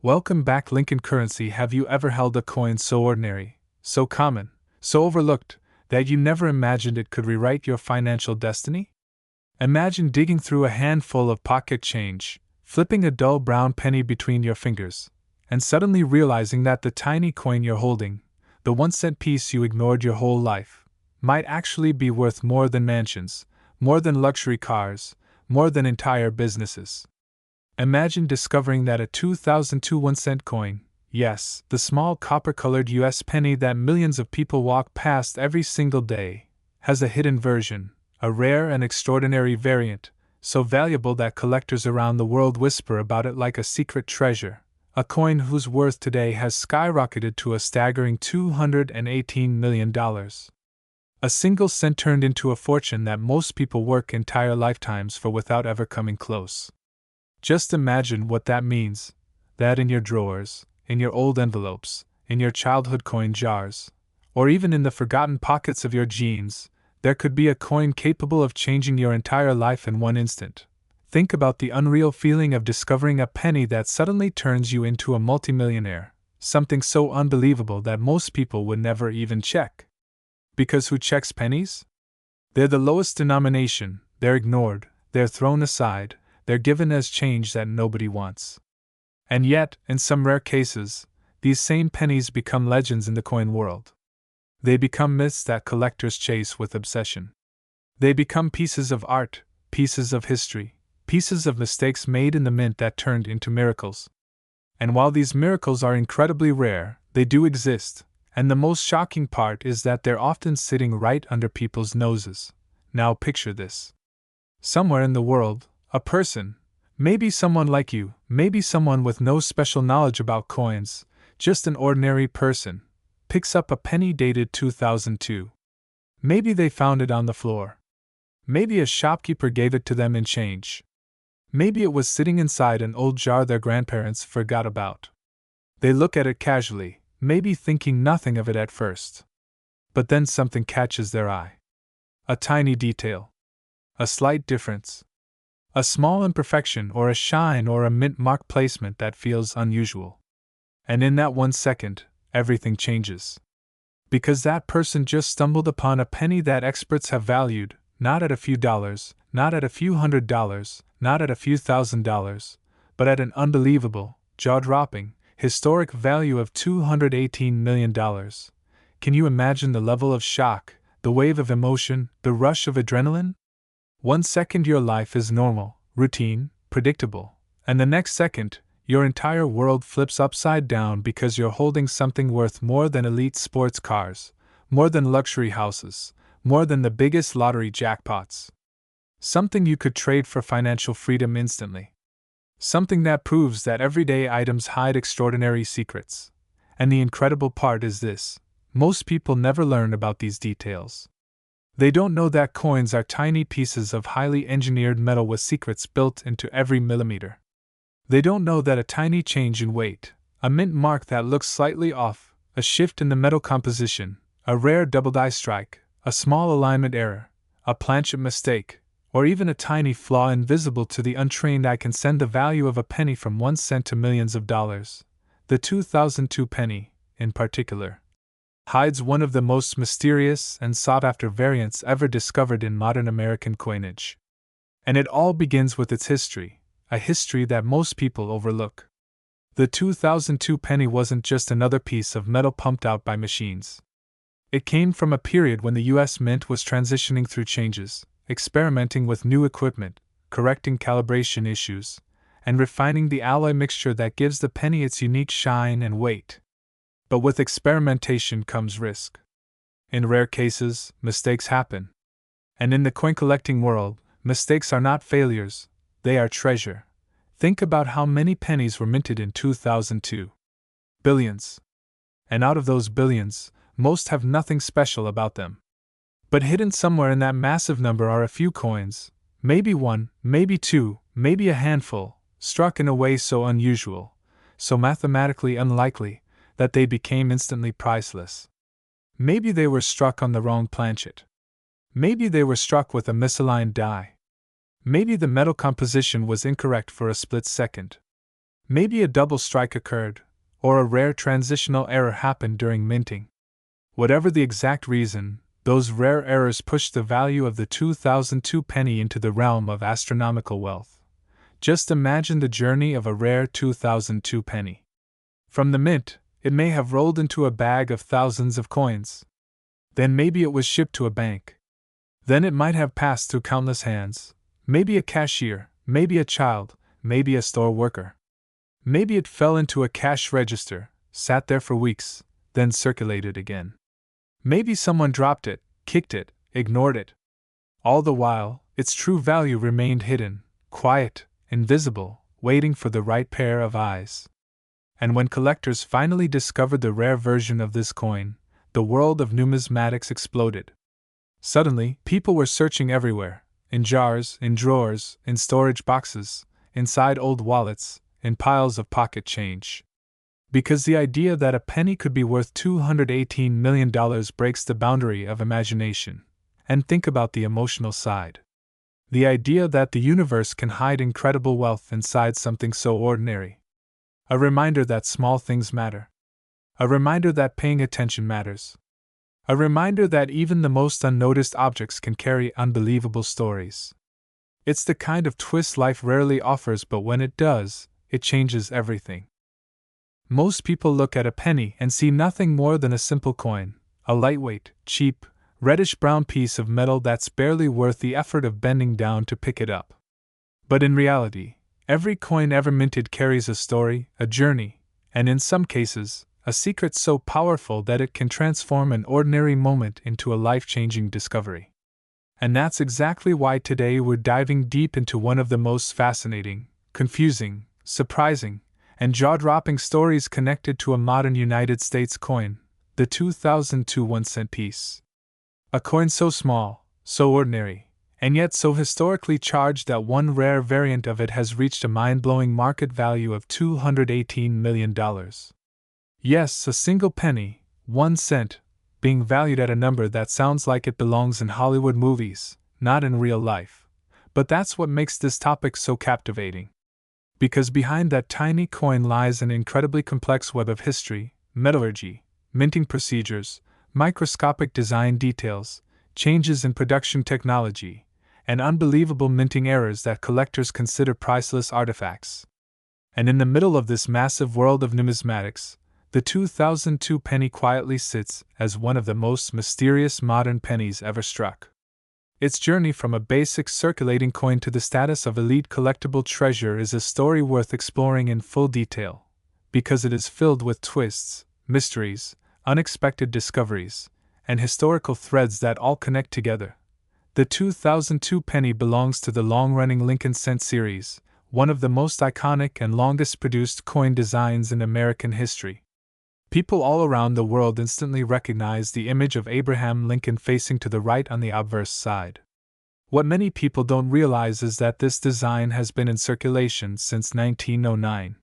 Welcome back, Lincoln Currency. Have you ever held a coin so ordinary, so common, so overlooked, that you never imagined it could rewrite your financial destiny? Imagine digging through a handful of pocket change, flipping a dull brown penny between your fingers, and suddenly realizing that the tiny coin you're holding, the 1 cent piece you ignored your whole life, might actually be worth more than mansions, more than luxury cars, more than entire businesses. Imagine discovering that a 2002 1 cent coin, yes, the small copper-colored US penny that millions of people walk past every single day, has a hidden version, a rare and extraordinary variant, so valuable that collectors around the world whisper about it like a secret treasure, a coin whose worth today has skyrocketed to a staggering $218 million. A single cent turned into a fortune that most people work entire lifetimes for without ever coming close. Just imagine what that means, that in your drawers, in your old envelopes, in your childhood coin jars, or even in the forgotten pockets of your jeans, there could be a coin capable of changing your entire life in one instant. Think about the unreal feeling of discovering a penny that suddenly turns you into a multimillionaire, something so unbelievable that most people would never even check. Because who checks pennies? They're the lowest denomination, they're ignored, they're thrown aside, they're given as change that nobody wants. And yet, in some rare cases, these same pennies become legends in the coin world. They become myths that collectors chase with obsession. They become pieces of art, pieces of history, pieces of mistakes made in the mint that turned into miracles. And while these miracles are incredibly rare, they do exist, and the most shocking part is that they're often sitting right under people's noses. Now picture this. Somewhere in the world, a person, maybe someone like you, maybe someone with no special knowledge about coins, just an ordinary person, picks up a penny dated 2002. Maybe they found it on the floor. Maybe a shopkeeper gave it to them in change. Maybe it was sitting inside an old jar their grandparents forgot about. They look at it casually, maybe thinking nothing of it at first. But then something catches their eye. A tiny detail. A slight difference. A small imperfection or a shine or a mint mark placement that feels unusual. And in that 1 second, everything changes. Because that person just stumbled upon a penny that experts have valued, not at a few dollars, not at a few $100s, not at a few $1,000s, but at an unbelievable, jaw-dropping, historic value of $218 million. Can you imagine the level of shock, the wave of emotion, the rush of adrenaline? 1 second your life is normal, routine, predictable, and the next second, your entire world flips upside down because you're holding something worth more than elite sports cars, more than luxury houses, more than the biggest lottery jackpots. Something you could trade for financial freedom instantly. Something that proves that everyday items hide extraordinary secrets. And the incredible part is this: most people never learn about these details. They don't know that coins are tiny pieces of highly engineered metal with secrets built into every millimeter. They don't know that a tiny change in weight, a mint mark that looks slightly off, a shift in the metal composition, a rare double die strike, a small alignment error, a planchet mistake, or even a tiny flaw invisible to the untrained eye can send the value of a penny from 1 cent to millions of dollars. The 2002 penny, in particular, hides one of the most mysterious and sought-after variants ever discovered in modern American coinage. And it all begins with its history, a history that most people overlook. The 2002 penny wasn't just another piece of metal pumped out by machines. It came from a period when the US Mint was transitioning through changes, experimenting with new equipment, correcting calibration issues, and refining the alloy mixture that gives the penny its unique shine and weight. But with experimentation comes risk. In rare cases, mistakes happen. And in the coin collecting world, mistakes are not failures, they are treasure. Think about how many pennies were minted in 2002. Billions. And out of those billions, most have nothing special about them. But hidden somewhere in that massive number are a few coins, maybe one, maybe two, maybe a handful, struck in a way so unusual, so mathematically unlikely, that they became instantly priceless. Maybe they were struck on the wrong planchet. Maybe they were struck with a misaligned die. Maybe the metal composition was incorrect for a split second. Maybe a double strike occurred, or a rare transitional error happened during minting. Whatever the exact reason, those rare errors pushed the value of the 2002 penny into the realm of astronomical wealth. Just imagine the journey of a rare 2002 penny. From the mint, it may have rolled into a bag of thousands of coins. Then maybe it was shipped to a bank. Then it might have passed through countless hands, maybe a cashier, maybe a child, maybe a store worker. Maybe it fell into a cash register, sat there for weeks, then circulated again. Maybe someone dropped it, kicked it, ignored it. All the while, its true value remained hidden, quiet, invisible, waiting for the right pair of eyes. And when collectors finally discovered the rare version of this coin, the world of numismatics exploded. Suddenly, people were searching everywhere, in jars, in drawers, in storage boxes, inside old wallets, in piles of pocket change. Because the idea that a penny could be worth $218 million breaks the boundary of imagination. And think about the emotional side. The idea that the universe can hide incredible wealth inside something so ordinary. A reminder that small things matter. A reminder that paying attention matters. A reminder that even the most unnoticed objects can carry unbelievable stories. It's the kind of twist life rarely offers, but when it does, it changes everything. Most people look at a penny and see nothing more than a simple coin, a lightweight, cheap, reddish-brown piece of metal that's barely worth the effort of bending down to pick it up. But in reality, every coin ever minted carries a story, a journey, and in some cases, a secret so powerful that it can transform an ordinary moment into a life-changing discovery. And that's exactly why today we're diving deep into one of the most fascinating, confusing, surprising, and jaw-dropping stories connected to a modern United States coin, the 2002 1-cent piece. A coin so small, so ordinary, and yet so historically charged that one rare variant of it has reached a mind-blowing market value of $218 million. Yes, a single penny, 1 cent, being valued at a number that sounds like it belongs in Hollywood movies, not in real life. But that's what makes this topic so captivating. Because behind that tiny coin lies an incredibly complex web of history, metallurgy, minting procedures, microscopic design details, changes in production technology, and unbelievable minting errors that collectors consider priceless artifacts. And in the middle of this massive world of numismatics, the 2002 penny quietly sits as one of the most mysterious modern pennies ever struck. Its journey from a basic circulating coin to the status of elite collectible treasure is a story worth exploring in full detail, because it is filled with twists, mysteries, unexpected discoveries, and historical threads that all connect together. The 2002 penny belongs to the long-running Lincoln cent series, one of the most iconic and longest-produced coin designs in American history. People all around the world instantly recognize the image of Abraham Lincoln facing to the right on the obverse side. What many people don't realize is that this design has been in circulation since 1909.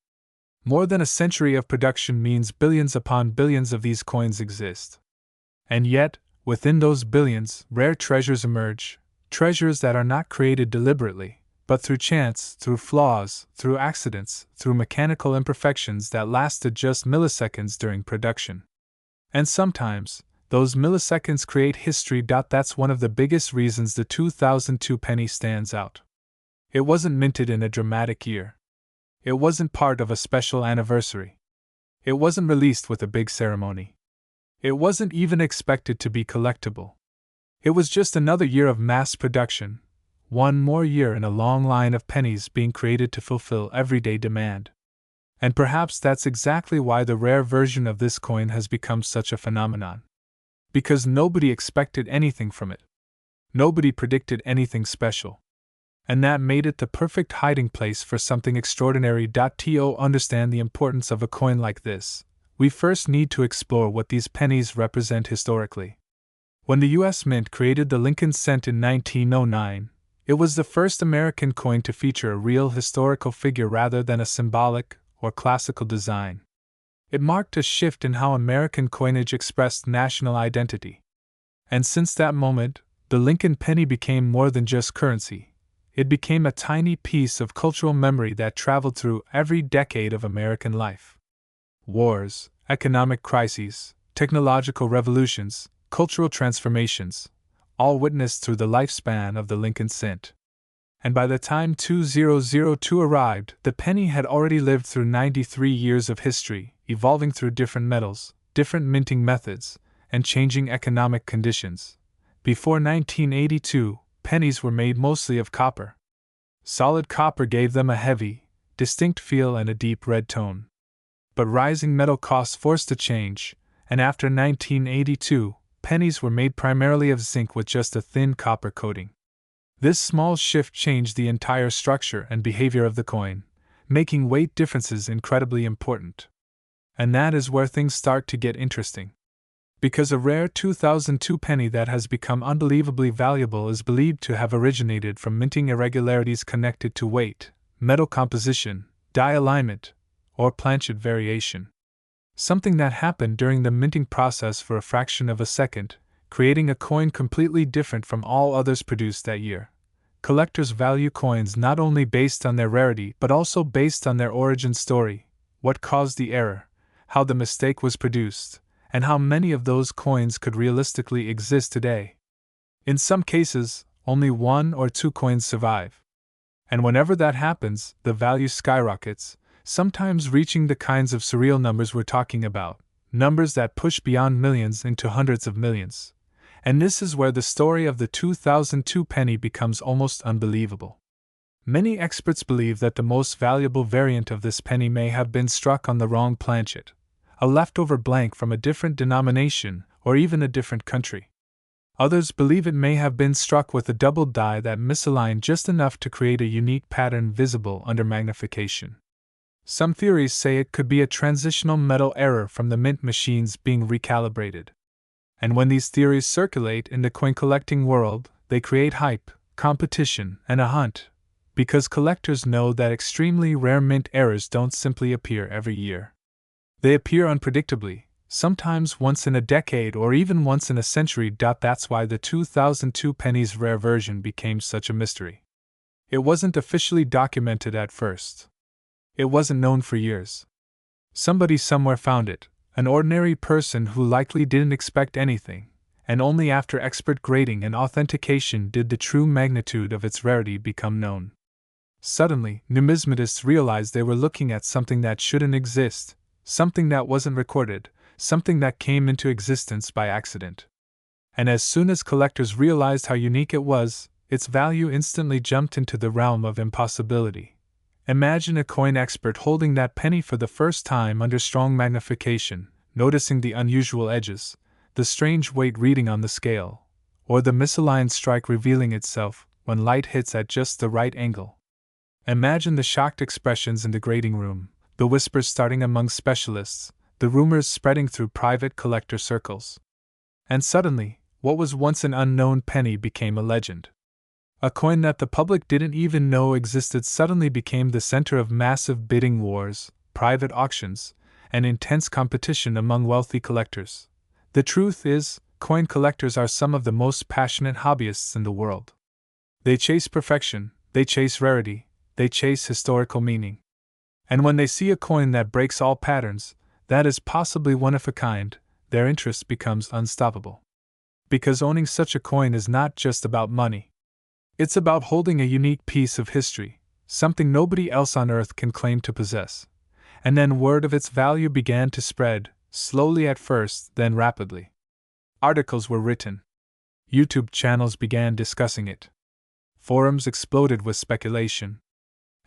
More than a century of production means billions upon billions of these coins exist. And yet, within those billions, rare treasures emerge, treasures that are not created deliberately, but through chance, through flaws, through accidents, through mechanical imperfections that lasted just milliseconds during production. And sometimes, those milliseconds create history. That's one of the biggest reasons the 2002 penny stands out. It wasn't minted in a dramatic year. It wasn't part of a special anniversary. It wasn't released with a big ceremony. It wasn't even expected to be collectible. It was just another year of mass production, one more year in a long line of pennies being created to fulfill everyday demand. And perhaps that's exactly why the rare version of this coin has become such a phenomenon. Because nobody expected anything from it. Nobody predicted anything special. And that made it the perfect hiding place for something extraordinary. To understand the importance of a coin like this, we first need to explore what these pennies represent historically. When the U.S. Mint created the Lincoln cent in 1909, it was the first American coin to feature a real historical figure rather than a symbolic or classical design. It marked a shift in how American coinage expressed national identity. And since that moment, the Lincoln penny became more than just currency. it became a tiny piece of cultural memory that traveled through every decade of American life. Wars, economic crises, technological revolutions, cultural transformations, all witnessed through the lifespan of the Lincoln cent. And by the time 2002 arrived, the penny had already lived through 93 years of history, evolving through different metals, different minting methods, and changing economic conditions. Before 1982, pennies were made mostly of copper. Solid copper gave them a heavy, distinct feel and a deep red tone. But rising metal costs forced a change, and after 1982, pennies were made primarily of zinc with just a thin copper coating. This small shift changed the entire structure and behavior of the coin, making weight differences incredibly important. And that is where things start to get interesting. Because a rare 2002 penny that has become unbelievably valuable is believed to have originated from minting irregularities connected to weight, metal composition, die alignment, or planchet variation. Something that happened during the minting process for a fraction of a second, creating a coin completely different from all others produced that year. Collectors value coins not only based on their rarity but also based on their origin story, what caused the error, how the mistake was produced, and how many of those coins could realistically exist today. In some cases, only 1 or 2 coins survive. And whenever that happens, the value skyrockets, sometimes reaching the kinds of surreal numbers we're talking about, numbers that push beyond millions into hundreds of millions. And this is where the story of the 2002 penny becomes almost unbelievable. Many experts believe that the most valuable variant of this penny may have been struck on the wrong planchet, a leftover blank from a different denomination or even a different country. Others believe it may have been struck with a double die that misaligned just enough to create a unique pattern visible under magnification. Some theories say it could be a transitional metal error from the mint machines being recalibrated. And when these theories circulate in the coin collecting world, they create hype, competition, and a hunt, because collectors know that extremely rare mint errors don't simply appear every year. They appear unpredictably, sometimes once in a decade or even once in a century. That's why the 2002 penny's rare version became such a mystery. It wasn't officially documented at first. It wasn't known for years. Somebody somewhere found it, an ordinary person who likely didn't expect anything, and only after expert grading and authentication did the true magnitude of its rarity become known. Suddenly, numismatists realized they were looking at something that shouldn't exist, something that wasn't recorded, something that came into existence by accident. And as soon as collectors realized how unique it was, its value instantly jumped into the realm of impossibility. Imagine a coin expert holding that penny for the first time under strong magnification, noticing the unusual edges, the strange weight reading on the scale, or the misaligned strike revealing itself when light hits at just the right angle. Imagine the shocked expressions in the grading room, the whispers starting among specialists, the rumors spreading through private collector circles. And suddenly, what was once an unknown penny became a legend. A coin that the public didn't even know existed suddenly became the center of massive bidding wars, private auctions, and intense competition among wealthy collectors. The truth is, coin collectors are some of the most passionate hobbyists in the world. They chase perfection, they chase rarity, they chase historical meaning. And when they see a coin that breaks all patterns, that is possibly one of a kind, their interest becomes unstoppable. Because owning such a coin is not just about money. It's about holding a unique piece of history, something nobody else on earth can claim to possess. And then word of its value began to spread, slowly at first, then rapidly. Articles were written. YouTube channels began discussing it. Forums exploded with speculation.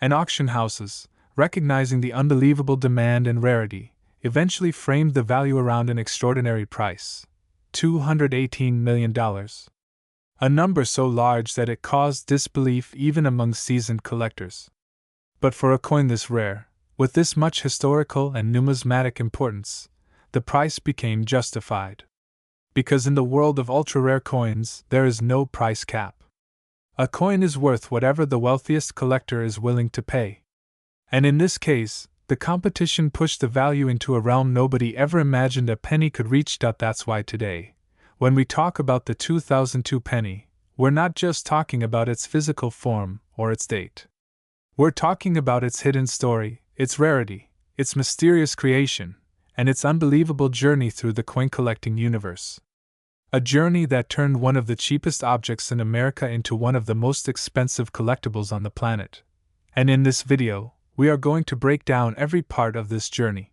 And auction houses, recognizing the unbelievable demand and rarity, eventually framed the value around an extraordinary price: $218 million. A number so large that it caused disbelief even among seasoned collectors. But for a coin this rare, with this much historical and numismatic importance, the price became justified. Because in the world of ultra-rare coins, there is no price cap. A coin is worth whatever the wealthiest collector is willing to pay. And in this case, the competition pushed the value into a realm nobody ever imagined a penny could reach. That's why today, when we talk about the 2002 penny, we're not just talking about its physical form or its date. We're talking about its hidden story, its rarity, its mysterious creation, and its unbelievable journey through the coin collecting universe. A journey that turned one of the cheapest objects in America into one of the most expensive collectibles on the planet. And in this video, we are going to break down every part of this journey.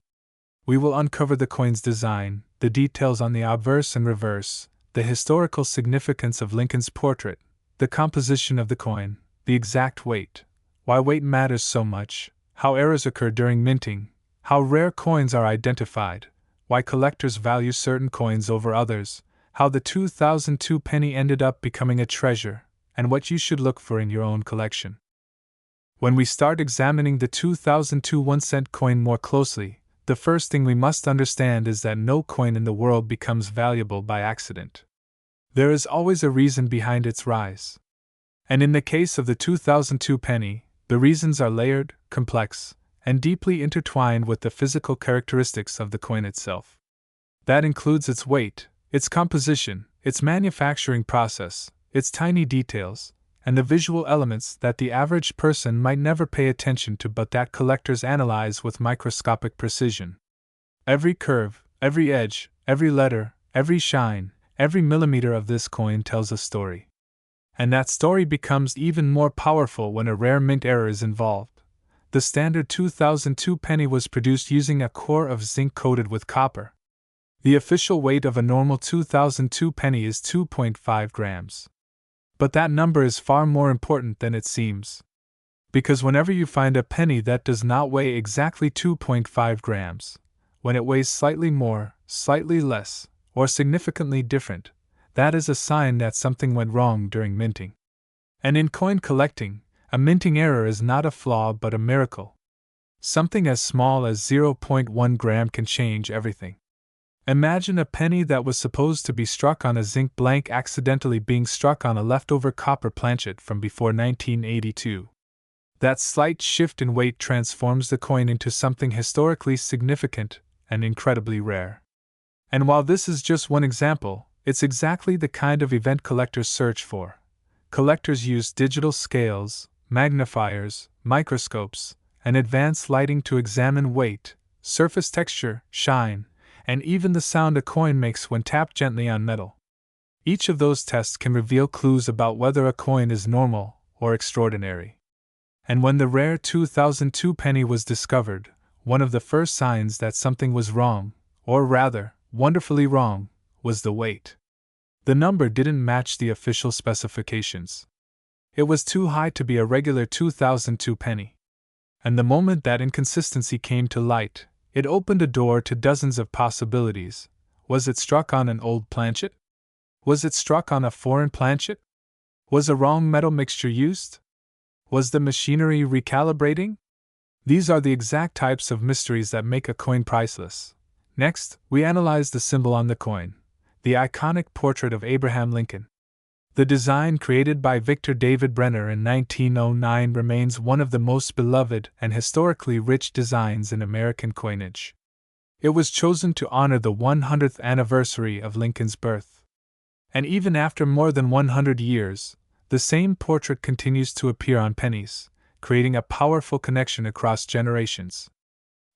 We will uncover the coin's design, the details on the obverse and reverse, the historical significance of Lincoln's portrait, the composition of the coin, the exact weight, why weight matters so much, how errors occur during minting, how rare coins are identified, why collectors value certain coins over others, how the 2002 penny ended up becoming a treasure, and what you should look for in your own collection. When we start examining the 2002 1-cent coin more closely, the first thing we must understand is that no coin in the world becomes valuable by accident. There is always a reason behind its rise. And in the case of the 2002 penny, the reasons are layered, complex, and deeply intertwined with the physical characteristics of the coin itself. That includes its weight, its composition, its manufacturing process, its tiny details, and the visual elements that the average person might never pay attention to but that collectors analyze with microscopic precision. Every curve, every edge, every letter, every shine, every millimeter of this coin tells a story. And that story becomes even more powerful when a rare mint error is involved. The standard 2002 penny was produced using a core of zinc coated with copper. The official weight of a normal 2002 penny is 2.5 grams. But that number is far more important than it seems. Because whenever you find a penny that does not weigh exactly 2.5 grams, when it weighs slightly more, slightly less, or significantly different, that is a sign that something went wrong during minting. And in coin collecting, a minting error is not a flaw but a miracle. Something as small as 0.1 gram can change everything. Imagine a penny that was supposed to be struck on a zinc blank accidentally being struck on a leftover copper planchet from before 1982. That slight shift in weight transforms the coin into something historically significant and incredibly rare. And while this is just one example, it's exactly the kind of event collectors search for. Collectors use digital scales, magnifiers, microscopes, and advanced lighting to examine weight, surface texture, shine, and even the sound a coin makes when tapped gently on metal. Each of those tests can reveal clues about whether a coin is normal or extraordinary. And when the rare 2002 penny was discovered, one of the first signs that something was wrong, or rather, wonderfully wrong, was the weight. The number didn't match the official specifications. It was too high to be a regular 2002 penny. And the moment that inconsistency came to light, it opened a door to dozens of possibilities. Was it struck on an old planchet? Was it struck on a foreign planchet? Was a wrong metal mixture used? Was the machinery recalibrating? These are the exact types of mysteries that make a coin priceless. Next, we analyze the symbol on the coin, the iconic portrait of Abraham Lincoln. The design created by Victor David Brenner in 1909 remains one of the most beloved and historically rich designs in American coinage. It was chosen to honor the 100th anniversary of Lincoln's birth. And even after more than 100 years, the same portrait continues to appear on pennies, creating a powerful connection across generations.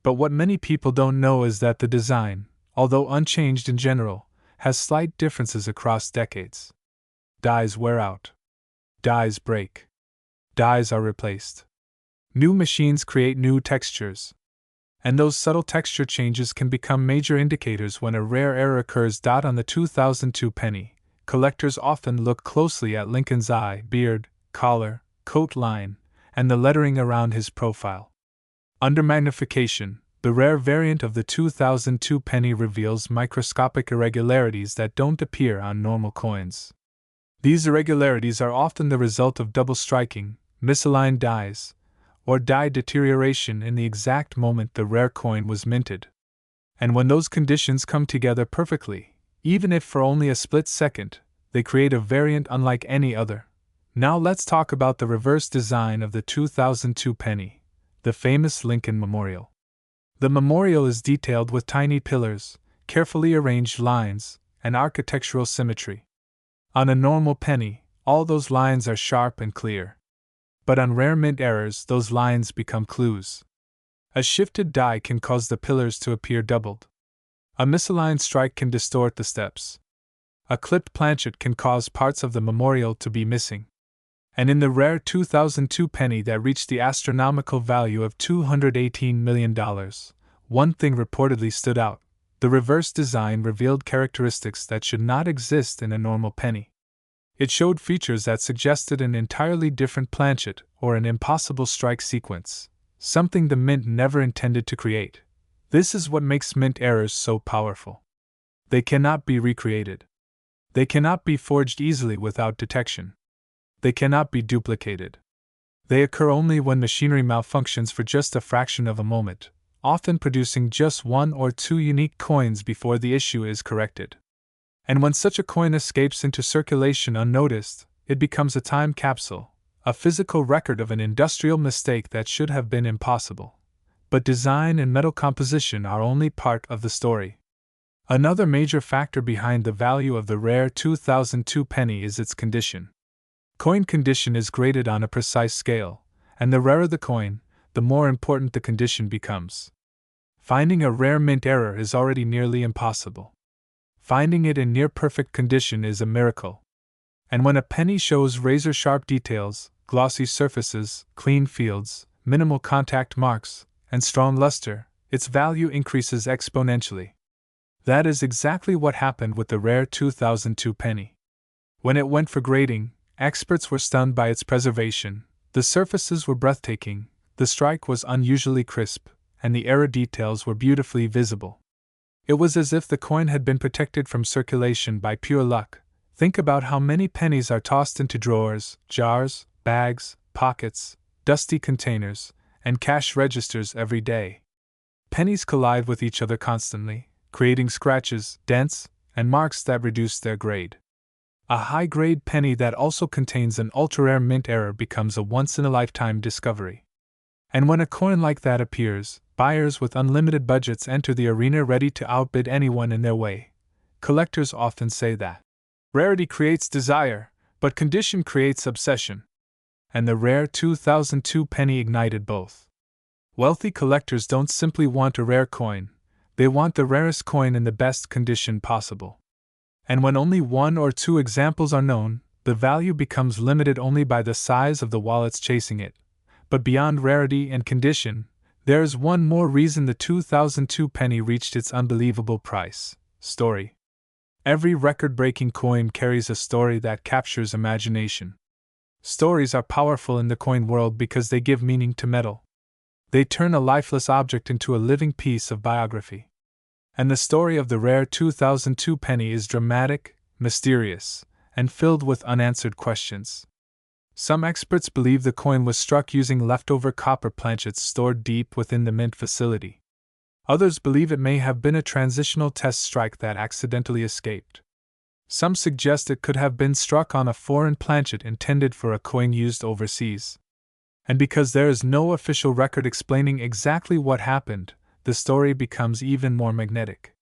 But what many people don't know is that the design, although unchanged in general, has slight differences across decades. Dies wear out. Dies break. Dies are replaced. New machines create new textures. And those subtle texture changes can become major indicators when a rare error occurs. On the 2002 penny, collectors often look closely at Lincoln's eye, beard, collar, coat line, and the lettering around his profile. Under magnification, the rare variant of the 2002 penny reveals microscopic irregularities that don't appear on normal coins. These irregularities are often the result of double striking, misaligned dies, or die deterioration in the exact moment the rare coin was minted. And when those conditions come together perfectly, even if for only a split second, they create a variant unlike any other. Now let's talk about the reverse design of the 2002 penny, the famous Lincoln Memorial. The memorial is detailed with tiny pillars, carefully arranged lines, and architectural symmetry. On a normal penny, all those lines are sharp and clear. But on rare mint errors, those lines become clues. A shifted die can cause the pillars to appear doubled. A misaligned strike can distort the steps. A clipped planchet can cause parts of the memorial to be missing. And in the rare 2002 penny that reached the astronomical value of $218 million, one thing reportedly stood out. The reverse design revealed characteristics that should not exist in a normal penny. It showed features that suggested an entirely different planchet or an impossible strike sequence, something the mint never intended to create. This is what makes mint errors so powerful. They cannot be recreated. They cannot be forged easily without detection. They cannot be duplicated. They occur only when machinery malfunctions for just a fraction of a moment, often producing just one or two unique coins before the issue is corrected. And when such a coin escapes into circulation unnoticed, it becomes a time capsule, a physical record of an industrial mistake that should have been impossible. But design and metal composition are only part of the story. Another major factor behind the value of the rare 2002 penny is its condition. Coin condition is graded on a precise scale, and the rarer the coin, the more important the condition becomes. Finding a rare mint error is already nearly impossible. Finding it in near-perfect condition is a miracle. And when a penny shows razor-sharp details, glossy surfaces, clean fields, minimal contact marks, and strong luster, its value increases exponentially. That is exactly what happened with the rare 2002 penny. When it went for grading, experts were stunned by its preservation. The surfaces were breathtaking, the strike was unusually crisp, and the error details were beautifully visible. It was as if the coin had been protected from circulation by pure luck. Think about how many pennies are tossed into drawers, jars, bags, pockets, dusty containers, and cash registers every day. Pennies collide with each other constantly, creating scratches, dents, and marks that reduce their grade. A high-grade penny that also contains an ultra-rare mint error becomes a once-in-a-lifetime discovery. And when a coin like that appears, buyers with unlimited budgets enter the arena ready to outbid anyone in their way. Collectors often say that rarity creates desire, but condition creates obsession. And the rare 2002 penny ignited both. Wealthy collectors don't simply want a rare coin, they want the rarest coin in the best condition possible. And when only one or two examples are known, the value becomes limited only by the size of the wallets chasing it. But beyond rarity and condition, there is one more reason the 2002 penny reached its unbelievable price: story. Every record-breaking coin carries a story that captures imagination. Stories are powerful in the coin world because they give meaning to metal. They turn a lifeless object into a living piece of biography. And the story of the rare 2002 penny is dramatic, mysterious, and filled with unanswered questions. Some experts believe the coin was struck using leftover copper planchets stored deep within the mint facility. Others believe it may have been a transitional test strike that accidentally escaped. Some suggest it could have been struck on a foreign planchet intended for a coin used overseas. And because there is no official record explaining exactly what happened, the story becomes even more magnetic.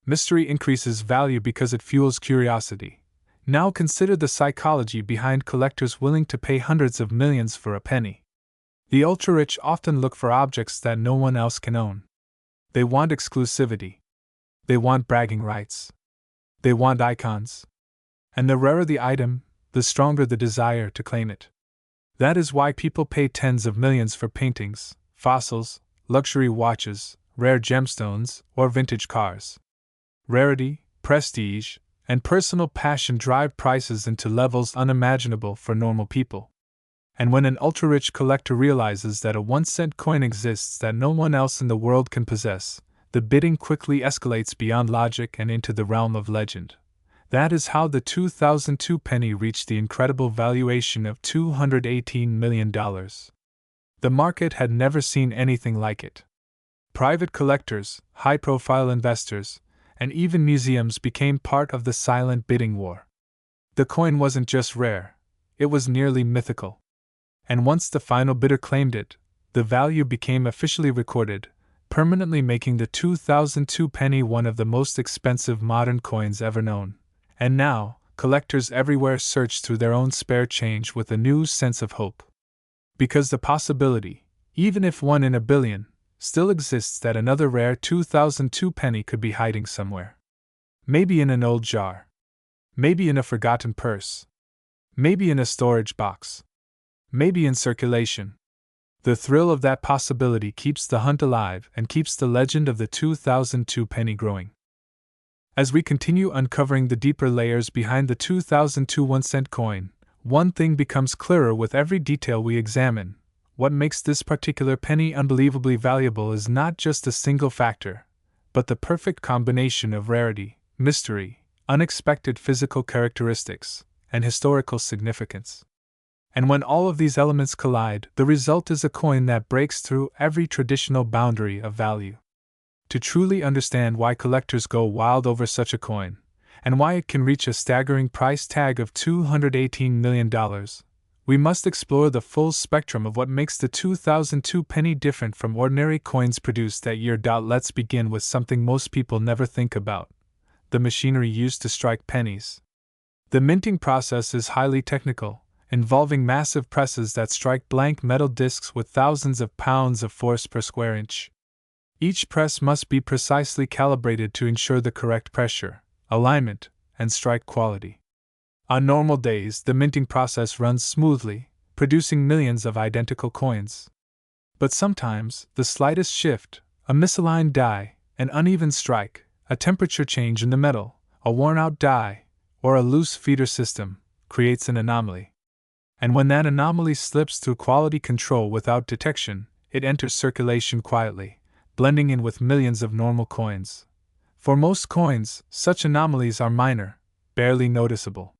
Mystery increases value because it fuels curiosity. Now consider the psychology behind collectors willing to pay hundreds of millions for a penny. The ultra-rich often look for objects that no one else can own. They want exclusivity. They want bragging rights. They want icons. And the rarer the item, the stronger the desire to claim it. That is why people pay tens of millions for paintings, fossils, luxury watches, rare gemstones, or vintage cars. Rarity, prestige, and personal passion drive prices into levels unimaginable for normal people. And when an ultra-rich collector realizes that a 1-cent coin exists that no one else in the world can possess, the bidding quickly escalates beyond logic and into the realm of legend. That is how the 2002 penny reached the incredible valuation of $218 million. The market had never seen anything like it. Private collectors, high-profile investors, and even museums became part of the silent bidding war. The coin wasn't just rare, it was nearly mythical. And once the final bidder claimed it, the value became officially recorded, permanently making the 2002 penny one of the most expensive modern coins ever known. And now, collectors everywhere search through their own spare change with a new sense of hope. Because the possibility, even if 1 in a billion, still exists that another rare 2002 penny could be hiding somewhere. Maybe in an old jar. Maybe in a forgotten purse. Maybe in a storage box. Maybe in circulation. The thrill of that possibility keeps the hunt alive and keeps the legend of the 2002 penny growing. As we continue uncovering the deeper layers behind the 2002 1-cent coin, one thing becomes clearer with every detail we examine. What makes this particular penny unbelievably valuable is not just a single factor, but the perfect combination of rarity, mystery, unexpected physical characteristics, and historical significance. And when all of these elements collide, the result is a coin that breaks through every traditional boundary of value. To truly understand why collectors go wild over such a coin, and why it can reach a staggering price tag of $218 million, we must explore the full spectrum of what makes the 2002 penny different from ordinary coins produced that year. Let's begin with something most people never think about: the machinery used to strike pennies. The minting process is highly technical, involving massive presses that strike blank metal discs with thousands of pounds of force per square inch. Each press must be precisely calibrated to ensure the correct pressure, alignment, and strike quality. On normal days, the minting process runs smoothly, producing millions of identical coins. But sometimes, the slightest shift, a misaligned die, an uneven strike, a temperature change in the metal, a worn-out die, or a loose feeder system, creates an anomaly. And when that anomaly slips through quality control without detection, it enters circulation quietly, blending in with millions of normal coins. For most coins, such anomalies are minor, barely noticeable.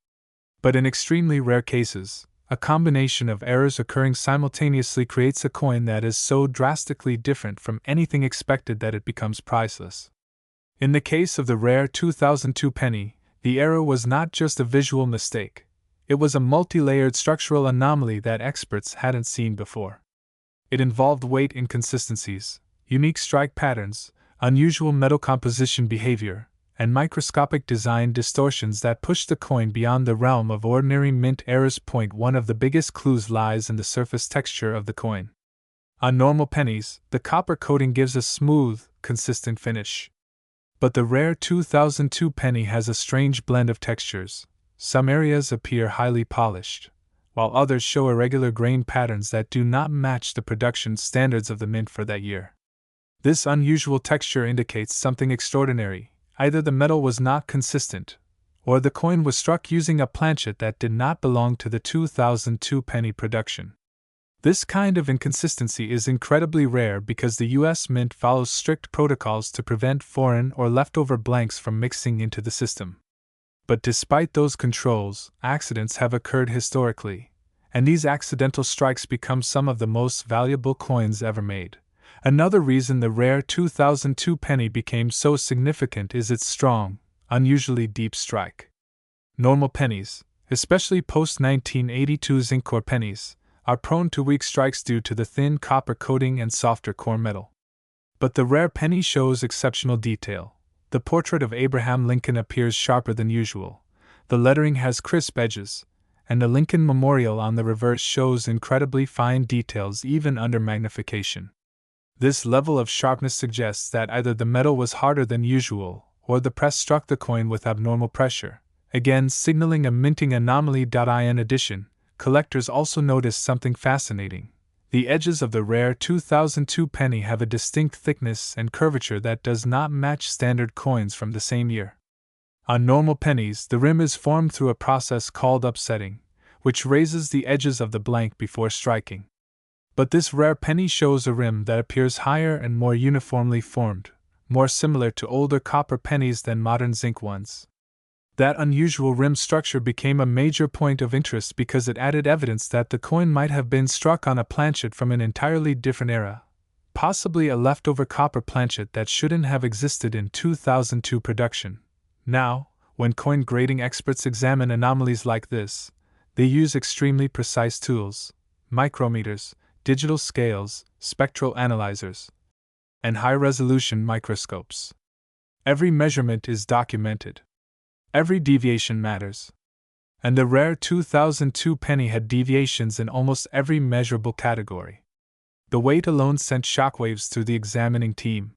But in extremely rare cases, a combination of errors occurring simultaneously creates a coin that is so drastically different from anything expected that it becomes priceless. In the case of the rare 2002 penny, the error was not just a visual mistake. It was a multi-layered structural anomaly that experts hadn't seen before. It involved weight inconsistencies, unique strike patterns, unusual metal composition behavior, and microscopic design distortions that pushed the coin beyond the realm of ordinary mint errors. One of the biggest clues lies in the surface texture of the coin. On normal pennies, the copper coating gives a smooth, consistent finish. But the rare 2002 penny has a strange blend of textures. Some areas appear highly polished, while others show irregular grain patterns that do not match the production standards of the mint for that year. This unusual texture indicates something extraordinary. Either the metal was not consistent, or the coin was struck using a planchet that did not belong to the 2002 penny production. This kind of inconsistency is incredibly rare because the U.S. Mint follows strict protocols to prevent foreign or leftover blanks from mixing into the system. But despite those controls, accidents have occurred historically, and these accidental strikes become some of the most valuable coins ever made. Another reason the rare 2002 penny became so significant is its strong, unusually deep strike. Normal pennies, especially post-1982 zinc core pennies, are prone to weak strikes due to the thin copper coating and softer core metal. But the rare penny shows exceptional detail. The portrait of Abraham Lincoln appears sharper than usual, the lettering has crisp edges, and the Lincoln Memorial on the reverse shows incredibly fine details even under magnification. This level of sharpness suggests that either the metal was harder than usual, or the press struck the coin with abnormal pressure, again signaling a minting anomaly. In addition, collectors also notice something fascinating. The edges of the rare 2002 penny have a distinct thickness and curvature that does not match standard coins from the same year. On normal pennies, the rim is formed through a process called upsetting, which raises the edges of the blank before striking. But this rare penny shows a rim that appears higher and more uniformly formed, more similar to older copper pennies than modern zinc ones. That unusual rim structure became a major point of interest because it added evidence that the coin might have been struck on a planchet from an entirely different era, possibly a leftover copper planchet that shouldn't have existed in 2002 production. Now, when coin grading experts examine anomalies like this, they use extremely precise tools: micrometers, digital scales, spectral analyzers, and high-resolution microscopes. Every measurement is documented. Every deviation matters. And the rare 2002 penny had deviations in almost every measurable category. The weight alone sent shockwaves through the examining team.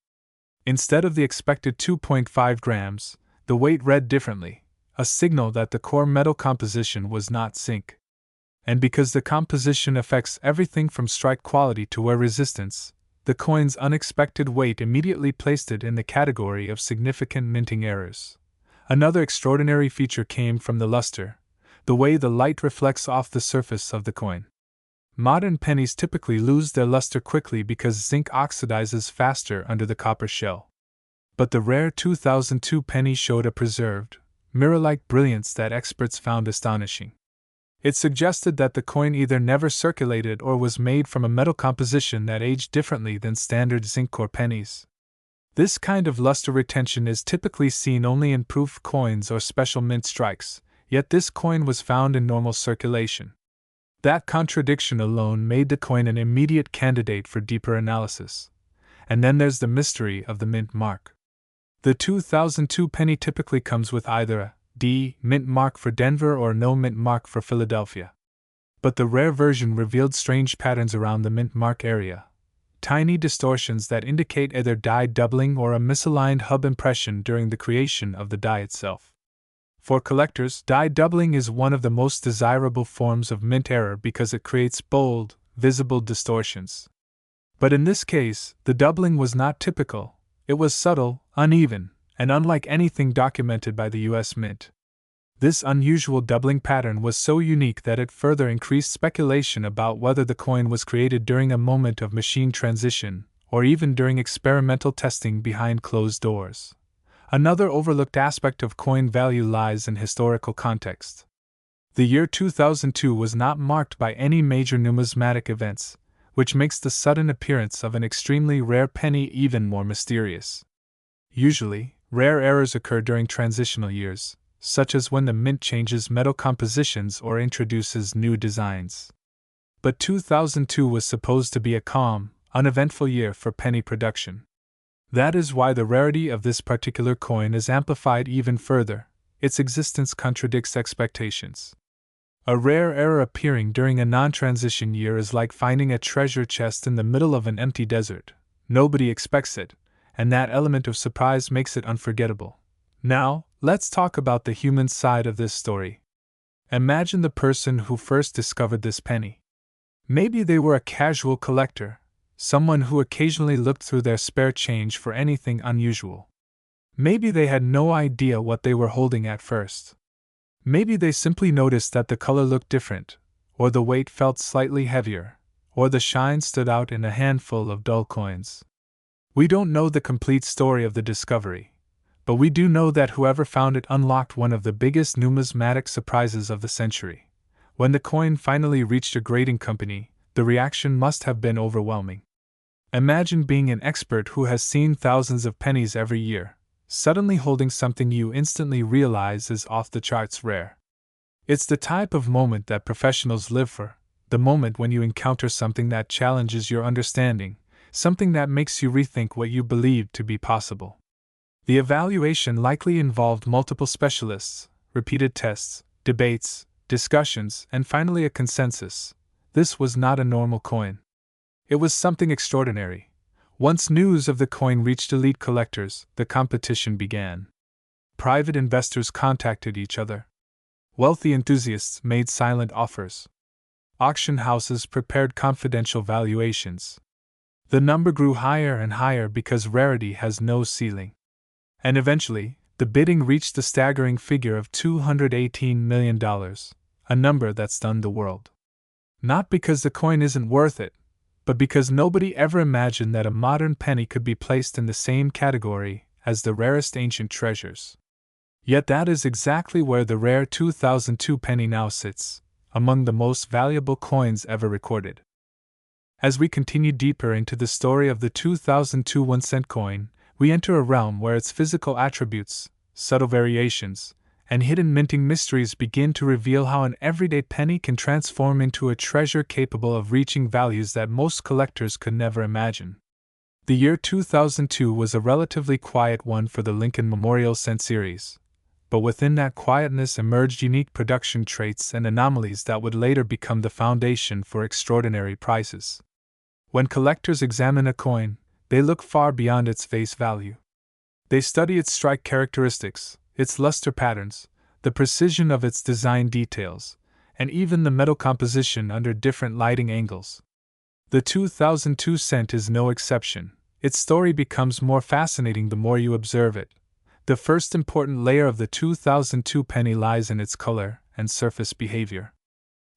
Instead of the expected 2.5 grams, the weight read differently, a signal that the core metal composition was not zinc. And because the composition affects everything from strike quality to wear resistance, the coin's unexpected weight immediately placed it in the category of significant minting errors. Another extraordinary feature came from the luster, the way the light reflects off the surface of the coin. Modern pennies typically lose their luster quickly because zinc oxidizes faster under the copper shell. But the rare 2002 penny showed a preserved, mirror-like brilliance that experts found astonishing. It suggested that the coin either never circulated or was made from a metal composition that aged differently than standard zinc core pennies. This kind of luster retention is typically seen only in proof coins or special mint strikes, yet this coin was found in normal circulation. That contradiction alone made the coin an immediate candidate for deeper analysis. And then there's the mystery of the mint mark. The 2002 penny typically comes with either a D mint mark for Denver or no mint mark for Philadelphia. But the rare version revealed strange patterns around the mint mark area. Tiny distortions that indicate either die doubling or a misaligned hub impression during the creation of the die itself. For collectors, die doubling is one of the most desirable forms of mint error because it creates bold, visible distortions. But in this case, the doubling was not typical. It was subtle, uneven, and unlike anything documented by the U.S. Mint. This unusual doubling pattern was so unique that it further increased speculation about whether the coin was created during a moment of machine transition, or even during experimental testing behind closed doors. Another overlooked aspect of coin value lies in historical context. The year 2002 was not marked by any major numismatic events, which makes the sudden appearance of an extremely rare penny even more mysterious. Usually, rare errors occur during transitional years, such as when the mint changes metal compositions or introduces new designs. But 2002 was supposed to be a calm, uneventful year for penny production. That is why the rarity of this particular coin is amplified even further. Its existence contradicts expectations. A rare error appearing during a non-transition year is like finding a treasure chest in the middle of an empty desert. Nobody expects it, and that element of surprise makes it unforgettable. Now, let's talk about the human side of this story. Imagine the person who first discovered this penny. Maybe they were a casual collector, someone who occasionally looked through their spare change for anything unusual. Maybe they had no idea what they were holding at first. Maybe they simply noticed that the color looked different, or the weight felt slightly heavier, or the shine stood out in a handful of dull coins. We don't know the complete story of the discovery, but we do know that whoever found it unlocked one of the biggest numismatic surprises of the century. When the coin finally reached a grading company, the reaction must have been overwhelming. Imagine being an expert who has seen thousands of pennies every year, suddenly holding something you instantly realize is off the charts rare. It's the type of moment that professionals live for, the moment when you encounter something that challenges your understanding, something that makes you rethink what you believed to be possible. The evaluation likely involved multiple specialists, repeated tests, debates, discussions, and finally a consensus. This was not a normal coin. It was something extraordinary. Once news of the coin reached elite collectors, the competition began. Private investors contacted each other. Wealthy enthusiasts made silent offers. Auction houses prepared confidential valuations. The number grew higher and higher because rarity has no ceiling. And eventually, the bidding reached the staggering figure of $218 million, a number that stunned the world. Not because the coin isn't worth it, but because nobody ever imagined that a modern penny could be placed in the same category as the rarest ancient treasures. Yet that is exactly where the rare 2002 penny now sits, among the most valuable coins ever recorded. As we continue deeper into the story of the 2002 1-cent coin, we enter a realm where its physical attributes, subtle variations, and hidden minting mysteries begin to reveal how an everyday penny can transform into a treasure capable of reaching values that most collectors could never imagine. The year 2002 was a relatively quiet one for the Lincoln Memorial Cent series. but within that quietness emerged unique production traits and anomalies that would later become the foundation for extraordinary prices. When collectors examine a coin, they look far beyond its face value. They study its strike characteristics, its luster patterns, the precision of its design details, and even the metal composition under different lighting angles. The 2002 cent is no exception. Its story becomes more fascinating the more you observe it. The first important layer of the 2002 penny lies in its color and surface behavior.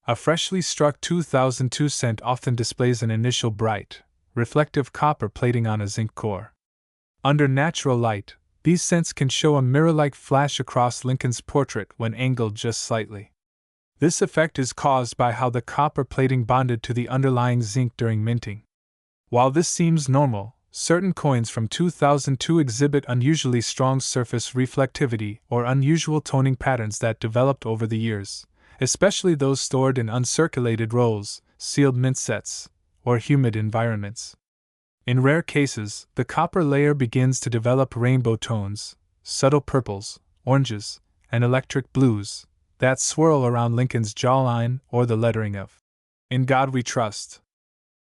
A freshly struck 2002 cent often displays an initial bright, reflective copper plating on a zinc core. Under natural light, these cents can show a mirror-like flash across Lincoln's portrait when angled just slightly. This effect is caused by how the copper plating bonded to the underlying zinc during minting. While this seems normal, certain coins from 2002 exhibit unusually strong surface reflectivity or unusual toning patterns that developed over the years, especially those stored in uncirculated rolls, sealed mint sets, or humid environments. In rare cases, the copper layer begins to develop rainbow tones, subtle purples, oranges, and electric blues that swirl around Lincoln's jawline or the lettering of "In God We Trust."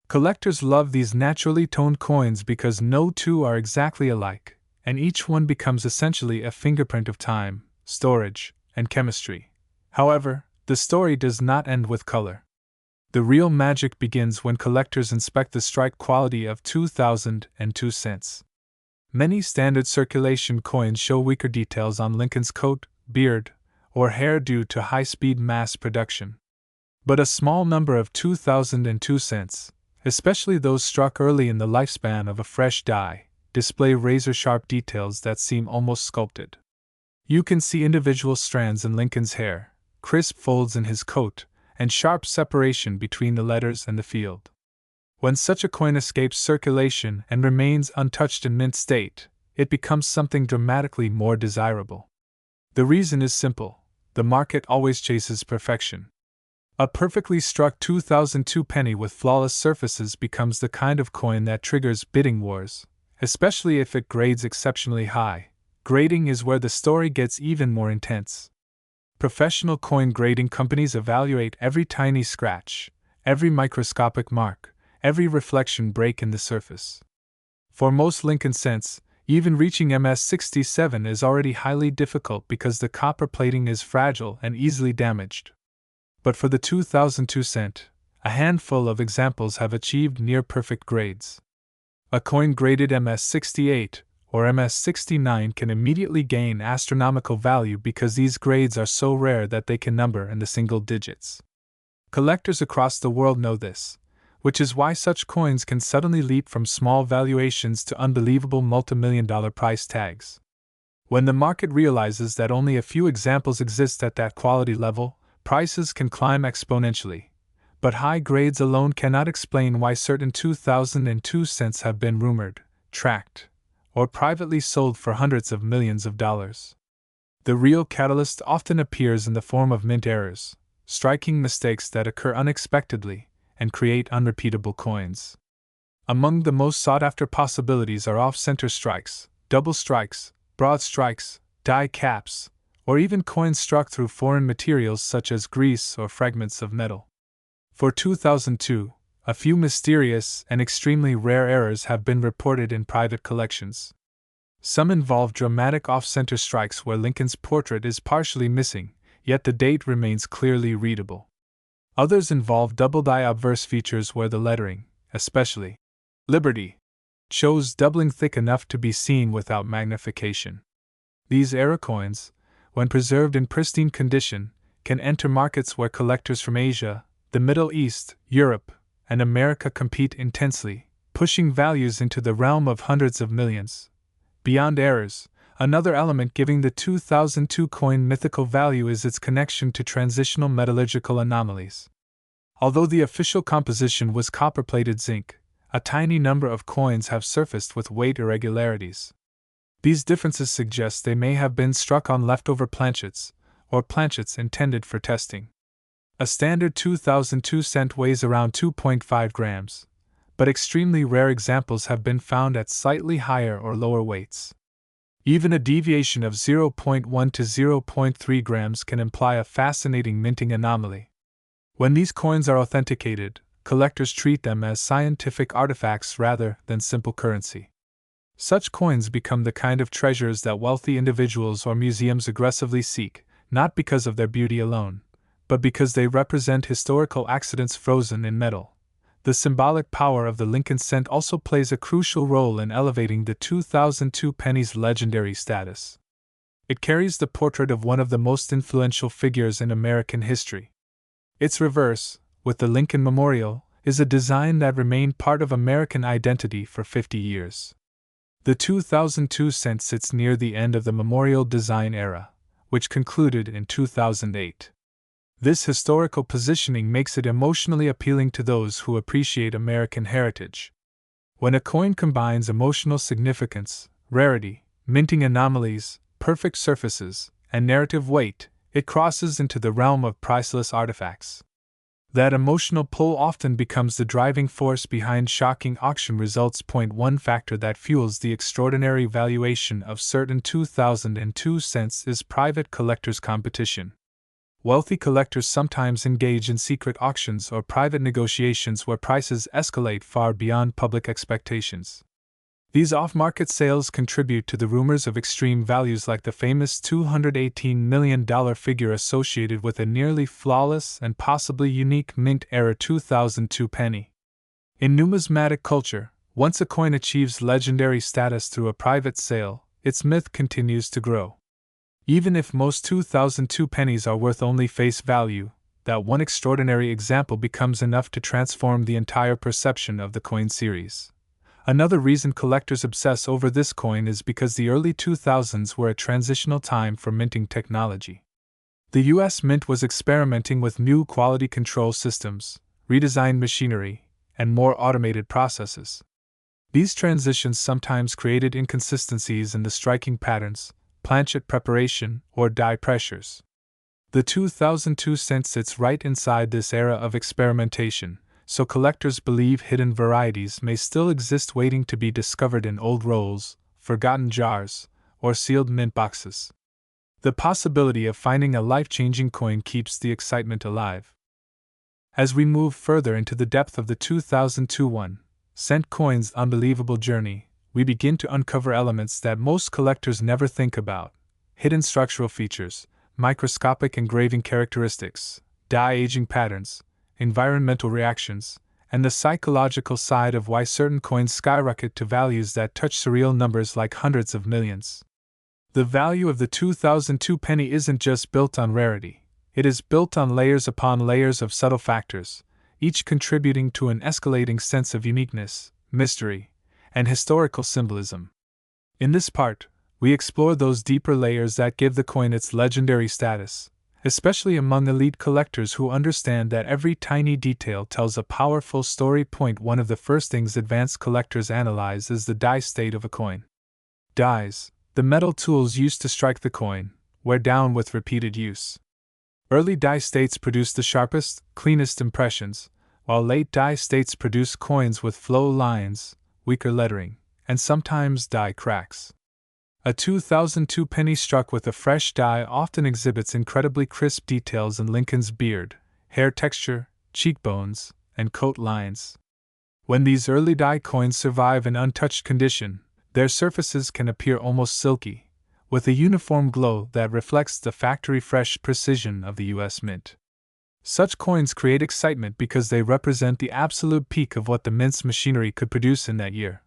Collectors love these naturally toned coins because no two are exactly alike, and each one becomes essentially a fingerprint of time, storage, and chemistry. However, the story does not end with color. The real magic begins when collectors inspect the strike quality of 2002 cents. Many standard circulation coins show weaker details on Lincoln's coat, beard, or hair due to high-speed mass production. But a small number of 2002 cents, especially those struck early in the lifespan of a fresh die, display razor-sharp details that seem almost sculpted. You can see individual strands in Lincoln's hair, crisp folds in his coat, and sharp separation between the letters and the field. When such a coin escapes circulation and remains untouched in mint state, it becomes something dramatically more desirable. The reason is simple: the market always chases perfection. A perfectly struck 2002 penny with flawless surfaces becomes the kind of coin that triggers bidding wars, especially if it grades exceptionally high. Grading is where the story gets even more intense. Professional coin grading companies evaluate every tiny scratch, every microscopic mark, every reflection break in the surface. For most Lincoln cents, even reaching MS67 is already highly difficult because the copper plating is fragile and easily damaged. But for the 2002 cent, a handful of examples have achieved near-perfect grades. A coin graded MS68 or MS69 can immediately gain astronomical value because these grades are so rare that they can number in the single digits. Collectors across the world know this, which is why such coins can suddenly leap from small valuations to unbelievable multimillion-dollar price tags. When the market realizes that only a few examples exist at that quality level, prices can climb exponentially. But high grades alone cannot explain why certain 2002 cents have been rumored, tracked, or privately sold for hundreds of millions of dollars. The real catalyst often appears in the form of mint errors, striking mistakes that occur unexpectedly and create unrepeatable coins. Among the most sought-after possibilities are off-center strikes, double strikes, broad strikes, die caps, or even coins struck through foreign materials such as grease or fragments of metal. For 2002, a few mysterious and extremely rare errors have been reported in private collections. Some involve dramatic off-center strikes where Lincoln's portrait is partially missing, yet the date remains clearly readable. Others involve double-die obverse features where the lettering, especially Liberty, shows doubling thick enough to be seen without magnification. These error coins, when preserved in pristine condition, can enter markets where collectors from Asia, the Middle East, Europe, and America compete intensely, pushing values into the realm of hundreds of millions. Beyond errors, another element giving the 2002 coin mythical value is its connection to transitional metallurgical anomalies. Although the official composition was copper-plated zinc, a tiny number of coins have surfaced with weight irregularities. These differences suggest they may have been struck on leftover planchets, or planchets intended for testing. A standard 2002 cent weighs around 2.5 grams, but extremely rare examples have been found at slightly higher or lower weights. Even a deviation of 0.1 to 0.3 grams can imply a fascinating minting anomaly. When these coins are authenticated, collectors treat them as scientific artifacts rather than simple currency. Such coins become the kind of treasures that wealthy individuals or museums aggressively seek, not because of their beauty alone, but because they represent historical accidents frozen in metal. The symbolic power of the Lincoln cent also plays a crucial role in elevating the 2002 penny's legendary status. It carries the portrait of one of the most influential figures in American history. Its reverse, with the Lincoln Memorial, is a design that remained part of American identity for 50 years. The 2002 cent sits near the end of the memorial design era, which concluded in 2008. This historical positioning makes it emotionally appealing to those who appreciate American heritage. When a coin combines emotional significance, rarity, minting anomalies, perfect surfaces, and narrative weight, it crosses into the realm of priceless artifacts. That emotional pull often becomes the driving force behind shocking auction results. One factor that fuels the extraordinary valuation of certain 2002 cents is private collectors' competition. Wealthy collectors sometimes engage in secret auctions or private negotiations where prices escalate far beyond public expectations. These off-market sales contribute to the rumors of extreme values like the famous $218 million figure associated with a nearly flawless and possibly unique mint-era 2002 penny. In numismatic culture, once a coin achieves legendary status through a private sale, its myth continues to grow. Even if most 2002 pennies are worth only face value, that one extraordinary example becomes enough to transform the entire perception of the coin series. Another reason collectors obsess over this coin is because the early 2000s were a transitional time for minting technology. The U.S. Mint was experimenting with new quality control systems, redesigned machinery, and more automated processes. These transitions sometimes created inconsistencies in the striking patterns, planchet preparation, or die pressures. The 2002 cent sits right inside this era of experimentation, so collectors believe hidden varieties may still exist waiting to be discovered in old rolls, forgotten jars, or sealed mint boxes. The possibility of finding a life-changing coin keeps the excitement alive. As we move further into the depth of the 2002 1-cent coin's unbelievable journey, we begin to uncover elements that most collectors never think about: hidden structural features, microscopic engraving characteristics, die aging patterns, environmental reactions, and the psychological side of why certain coins skyrocket to values that touch surreal numbers like hundreds of millions. The value of the 2002 penny isn't just built on rarity, it is built on layers upon layers of subtle factors, each contributing to an escalating sense of uniqueness, mystery, and historical symbolism. In this part, we explore those deeper layers that give the coin its legendary status, especially among elite collectors who understand that every tiny detail tells a powerful story. One of the first things advanced collectors analyze is the die state of a coin. Dies, the metal tools used to strike the coin, wear down with repeated use. Early die states produce the sharpest, cleanest impressions, while late die states produce coins with flow lines, weaker lettering, and sometimes die cracks. A 2002 penny struck with a fresh die often exhibits incredibly crisp details in Lincoln's beard, hair texture, cheekbones, and coat lines. When these early die coins survive in untouched condition, their surfaces can appear almost silky, with a uniform glow that reflects the factory-fresh precision of the U.S. Mint. Such coins create excitement because they represent the absolute peak of what the mint's machinery could produce in that year.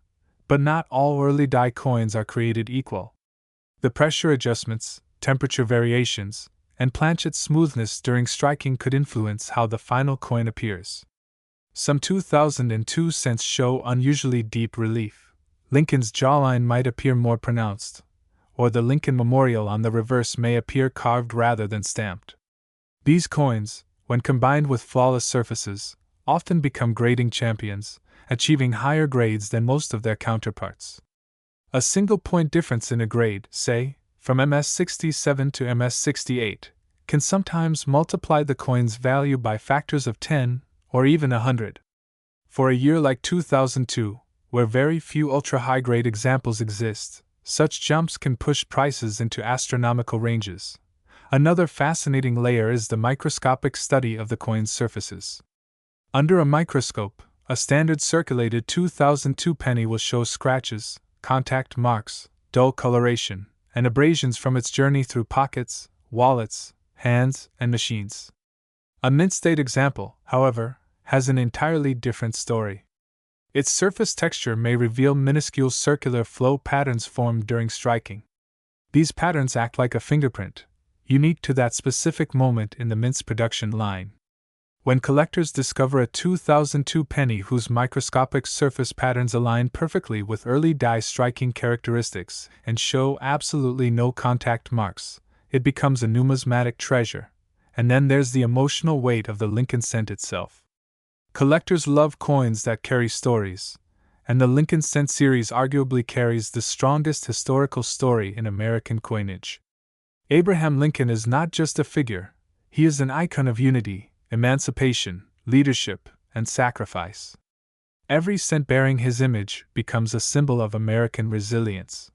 But not all early die coins are created equal. The pressure adjustments, temperature variations, and planchet smoothness during striking could influence how the final coin appears. Some 2002 cents show unusually deep relief. Lincoln's jawline might appear more pronounced, or the Lincoln Memorial on the reverse may appear carved rather than stamped. These coins, when combined with flawless surfaces, often become grading champions, achieving higher grades than most of their counterparts. A single point difference in a grade, say, from MS-67 to MS-68, can sometimes multiply the coin's value by factors of 10 or even 100. For a year like 2002, where very few ultra-high-grade examples exist, such jumps can push prices into astronomical ranges. Another fascinating layer is the microscopic study of the coin's surfaces. Under a microscope, a standard circulated 2002 penny will show scratches, contact marks, dull coloration, and abrasions from its journey through pockets, wallets, hands, and machines. A mint-state example, however, has an entirely different story. Its surface texture may reveal minuscule circular flow patterns formed during striking. These patterns act like a fingerprint, unique to that specific moment in the mint's production line. When collectors discover a 2002 penny whose microscopic surface patterns align perfectly with early die striking characteristics and show absolutely no contact marks, it becomes a numismatic treasure. And then there's the emotional weight of the Lincoln cent itself. Collectors love coins that carry stories, and the Lincoln cent series arguably carries the strongest historical story in American coinage. Abraham Lincoln is not just a figure, he is an icon of unity, emancipation, leadership, and sacrifice. Every cent bearing his image becomes a symbol of American resilience.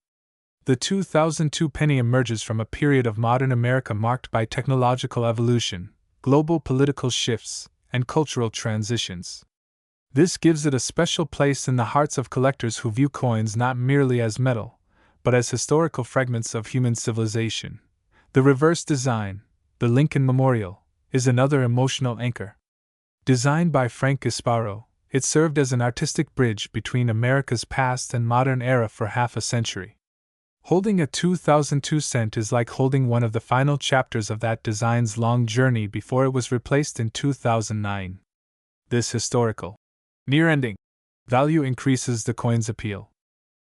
The 2002 penny emerges from a period of modern America marked by technological evolution, global political shifts, and cultural transitions. This gives it a special place in the hearts of collectors who view coins not merely as metal, but as historical fragments of human civilization. The reverse design, the Lincoln Memorial, is another emotional anchor. Designed by Frank Gasparo, it served as an artistic bridge between America's past and modern era for half a century. Holding a 2002 cent is like holding one of the final chapters of that design's long journey before it was replaced in 2009. This historical, near-ending value increases the coin's appeal.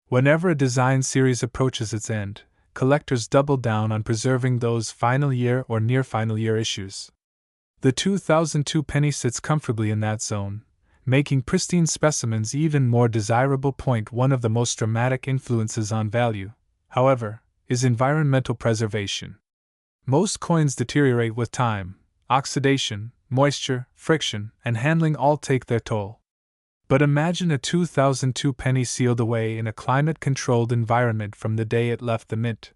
Whenever a design series approaches its end, collectors double down on preserving those final year or near-final year issues. The 2002 penny sits comfortably in that zone, making pristine specimens even more desirable. One of the most dramatic influences on value, however, is environmental preservation. Most coins deteriorate with time, oxidation, moisture, friction, and handling all take their toll. But imagine a 2002 penny sealed away in a climate-controlled environment from the day it left the mint.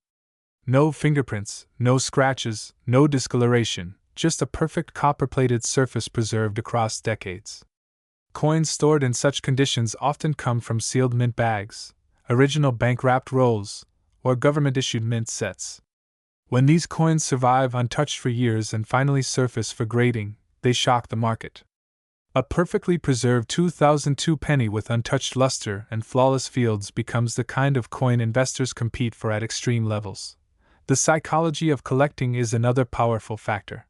No fingerprints, no scratches, no discoloration, just a perfect copper-plated surface preserved across decades. Coins stored in such conditions often come from sealed mint bags, original bank-wrapped rolls, or government-issued mint sets. When these coins survive untouched for years and finally surface for grading, they shock the market. A perfectly preserved 2002 penny with untouched luster and flawless fields becomes the kind of coin investors compete for at extreme levels. The psychology of collecting is another powerful factor.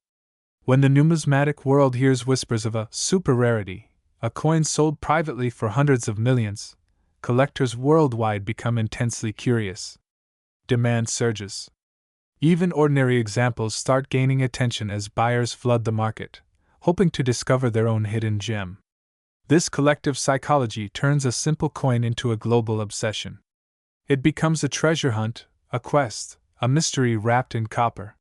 When the numismatic world hears whispers of a super rarity, a coin sold privately for hundreds of millions, collectors worldwide become intensely curious. Demand surges. Even ordinary examples start gaining attention as buyers flood the market, hoping to discover their own hidden gem. This collective psychology turns a simple coin into a global obsession. It becomes a treasure hunt, a quest, a mystery wrapped in copper.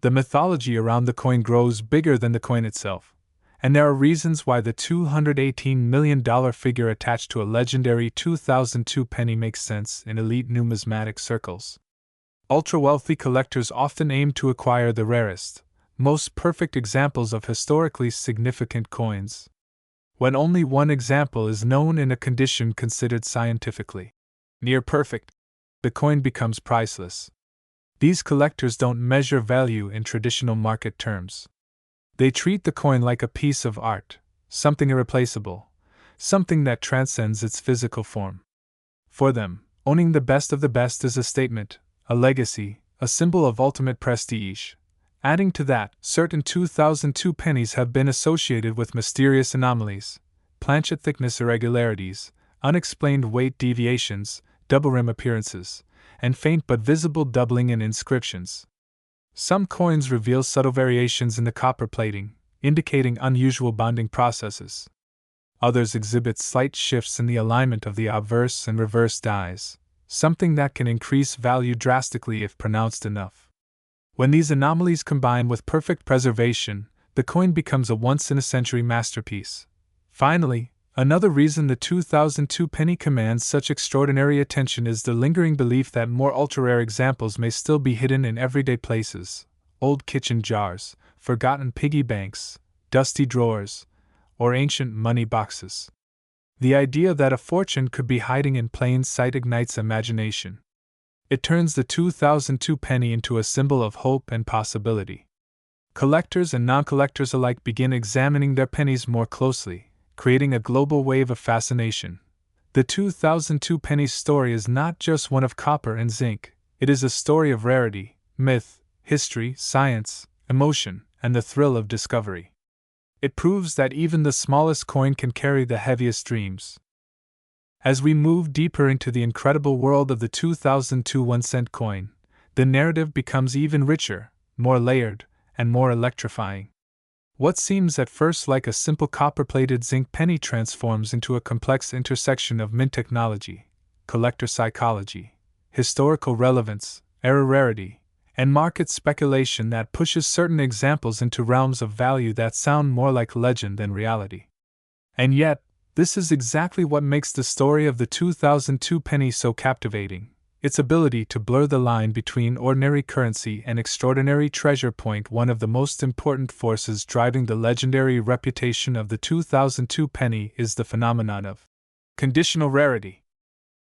The mythology around the coin grows bigger than the coin itself, and there are reasons why the $218 million figure attached to a legendary 2002 penny makes sense in elite numismatic circles. Ultra-wealthy collectors often aim to acquire the rarest, most perfect examples of historically significant coins. When only one example is known in a condition considered scientifically near perfect, the coin becomes priceless. These collectors don't measure value in traditional market terms. They treat the coin like a piece of art, something irreplaceable, something that transcends its physical form. For them, owning the best of the best is a statement, a legacy, a symbol of ultimate prestige. Adding to that, certain 2002 pennies have been associated with mysterious anomalies, planchet thickness irregularities, unexplained weight deviations, double rim appearances, and faint but visible doubling in inscriptions. Some coins reveal subtle variations in the copper plating, indicating unusual bonding processes. Others exhibit slight shifts in the alignment of the obverse and reverse dies, something that can increase value drastically if pronounced enough. When these anomalies combine with perfect preservation, the coin becomes a once-in-a-century masterpiece. Finally, Another reason the 2002 penny commands such extraordinary attention is the lingering belief that more ultra-rare examples may still be hidden in everyday places: old kitchen jars, forgotten piggy banks, dusty drawers, or ancient money boxes. The idea that a fortune could be hiding in plain sight ignites imagination. It turns the 2002 penny into a symbol of hope and possibility. Collectors and non-collectors alike begin examining their pennies more closely, creating a global wave of fascination. The 2002 penny's story is not just one of copper and zinc, it is a story of rarity, myth, history, science, emotion, and the thrill of discovery. It proves that even the smallest coin can carry the heaviest dreams. As we move deeper into the incredible world of the 2002 1-cent coin, the narrative becomes even richer, more layered, and more electrifying. What seems at first like a simple copper-plated zinc penny transforms into a complex intersection of mint technology, collector psychology, historical relevance, era rarity, and market speculation that pushes certain examples into realms of value that sound more like legend than reality. And yet, this is exactly what makes the story of the 2002 penny so captivating: its ability to blur the line between ordinary currency and extraordinary treasure. One of the most important forces driving the legendary reputation of the 2002 penny is the phenomenon of conditional rarity.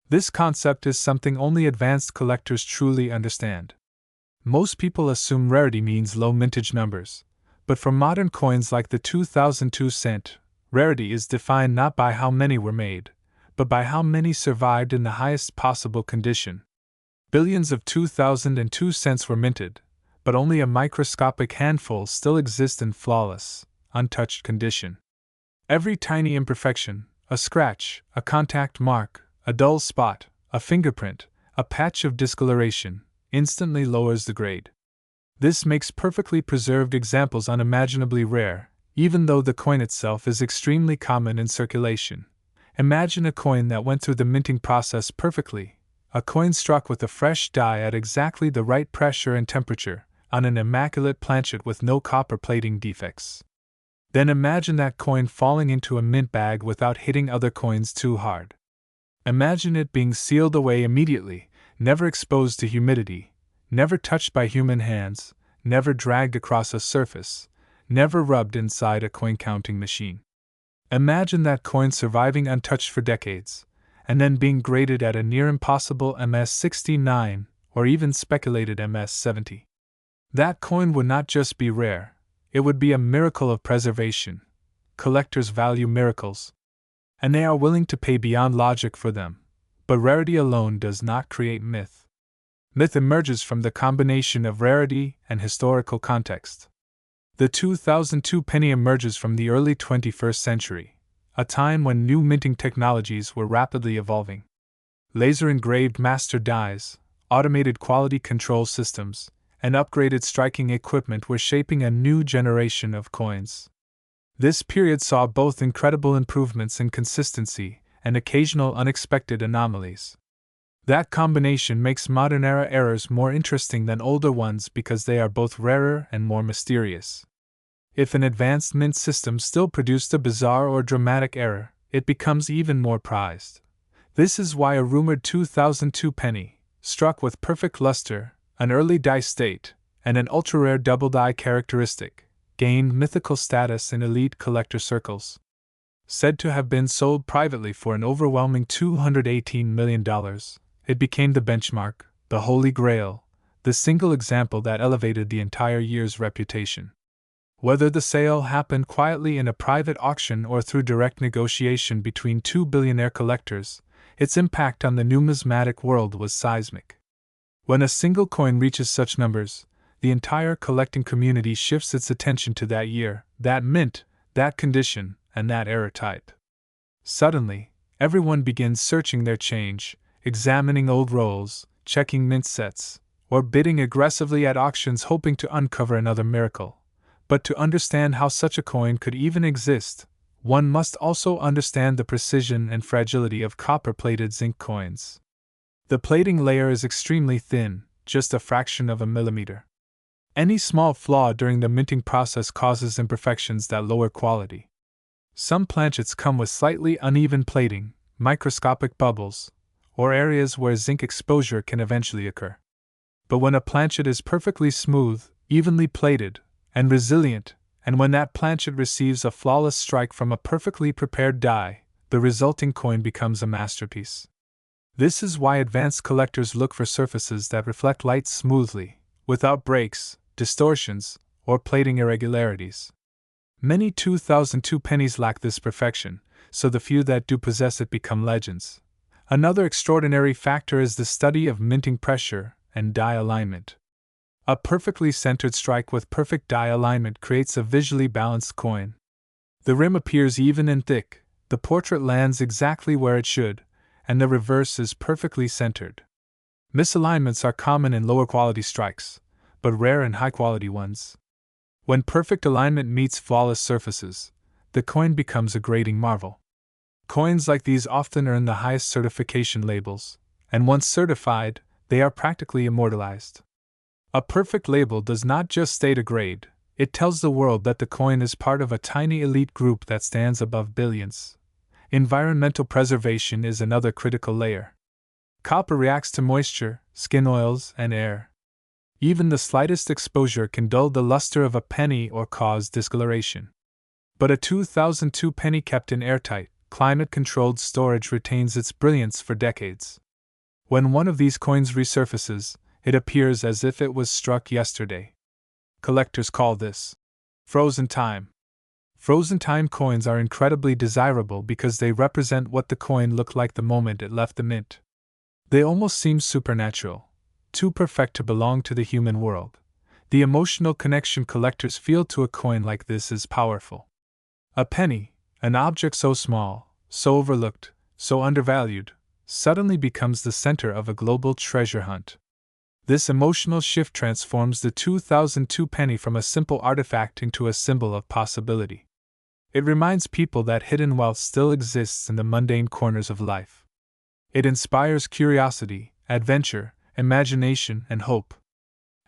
This concept is something only advanced collectors truly understand. Most people assume rarity means low mintage numbers, but for modern coins like the 2002 cent, rarity is defined not by how many were made, but by how many survived in the highest possible condition. Billions of 2002 cents were minted, but only a microscopic handful still exist in flawless, untouched condition. Every tiny imperfection, a scratch, a contact mark, a dull spot, a fingerprint, a patch of discoloration, instantly lowers the grade. This makes perfectly preserved examples unimaginably rare, even though the coin itself is extremely common in circulation. Imagine a coin that went through the minting process perfectly, a coin struck with a fresh die at exactly the right pressure and temperature, on an immaculate planchet with no copper plating defects. Then imagine that coin falling into a mint bag without hitting other coins too hard. Imagine it being sealed away immediately, never exposed to humidity, never touched by human hands, never dragged across a surface, never rubbed inside a coin-counting machine. Imagine that coin surviving untouched for decades, and then being graded at a near impossible MS-69, or even speculated MS-70. That coin would not just be rare, it would be a miracle of preservation. Collectors value miracles, and they are willing to pay beyond logic for them. But rarity alone does not create myth. Myth emerges from the combination of rarity and historical context. The 2002 penny emerges from the early 21st century, a time when new minting technologies were rapidly evolving. Laser-engraved master dies, automated quality control systems, and upgraded striking equipment were shaping a new generation of coins. This period saw both incredible improvements in consistency and occasional unexpected anomalies. That combination makes modern-era errors more interesting than older ones because they are both rarer and more mysterious. If an advanced mint system still produced a bizarre or dramatic error, it becomes even more prized. This is why a rumored 2002 penny, struck with perfect luster, an early die state, and an ultra-rare double die characteristic, gained mythical status in elite collector circles. Said to have been sold privately for an overwhelming $218 million, it became the benchmark, the holy grail, the single example that elevated the entire year's reputation. Whether the sale happened quietly in a private auction or through direct negotiation between two billionaire collectors, its impact on the numismatic world was seismic. When a single coin reaches such numbers, the entire collecting community shifts its attention to that year, that mint, that condition, and that error type. Suddenly, everyone begins searching their change, examining old rolls, checking mint sets, or bidding aggressively at auctions hoping to uncover another miracle. But to understand how such a coin could even exist, one must also understand the precision and fragility of copper-plated zinc coins. The plating layer is extremely thin, just a fraction of a millimeter. Any small flaw during the minting process causes imperfections that lower quality. Some planchets come with slightly uneven plating, microscopic bubbles, or areas where zinc exposure can eventually occur. But when a planchet is perfectly smooth, evenly plated, and resilient, and when that planchet receives a flawless strike from a perfectly prepared die, the resulting coin becomes a masterpiece. This is why advanced collectors look for surfaces that reflect light smoothly, without breaks, distortions, or plating irregularities. Many 2002 pennies lack this perfection, so the few that do possess it become legends. Another extraordinary factor is the study of minting pressure and die alignment. A perfectly centered strike with perfect die alignment creates a visually balanced coin. The rim appears even and thick, the portrait lands exactly where it should, and the reverse is perfectly centered. Misalignments are common in lower quality strikes, but rare in high quality ones. When perfect alignment meets flawless surfaces, the coin becomes a grating marvel. Coins like these often earn the highest certification labels, and once certified, they are practically immortalized. A perfect label does not just state a grade, it tells the world that the coin is part of a tiny elite group that stands above billions. Environmental preservation is another critical layer. Copper reacts to moisture, skin oils, and air. Even the slightest exposure can dull the luster of a penny or cause discoloration. But a 2002 penny kept in airtight, climate-controlled storage retains its brilliance for decades. When one of these coins resurfaces, it appears as if it was struck yesterday. Collectors call this frozen time. Frozen time coins are incredibly desirable because they represent what the coin looked like the moment it left the mint. They almost seem supernatural, too perfect to belong to the human world. The emotional connection collectors feel to a coin like this is powerful. A penny, an object so small, so overlooked, so undervalued, suddenly becomes the center of a global treasure hunt. This emotional shift transforms the 2002 penny from a simple artifact into a symbol of possibility. It reminds people that hidden wealth still exists in the mundane corners of life. It inspires curiosity, adventure, imagination, and hope.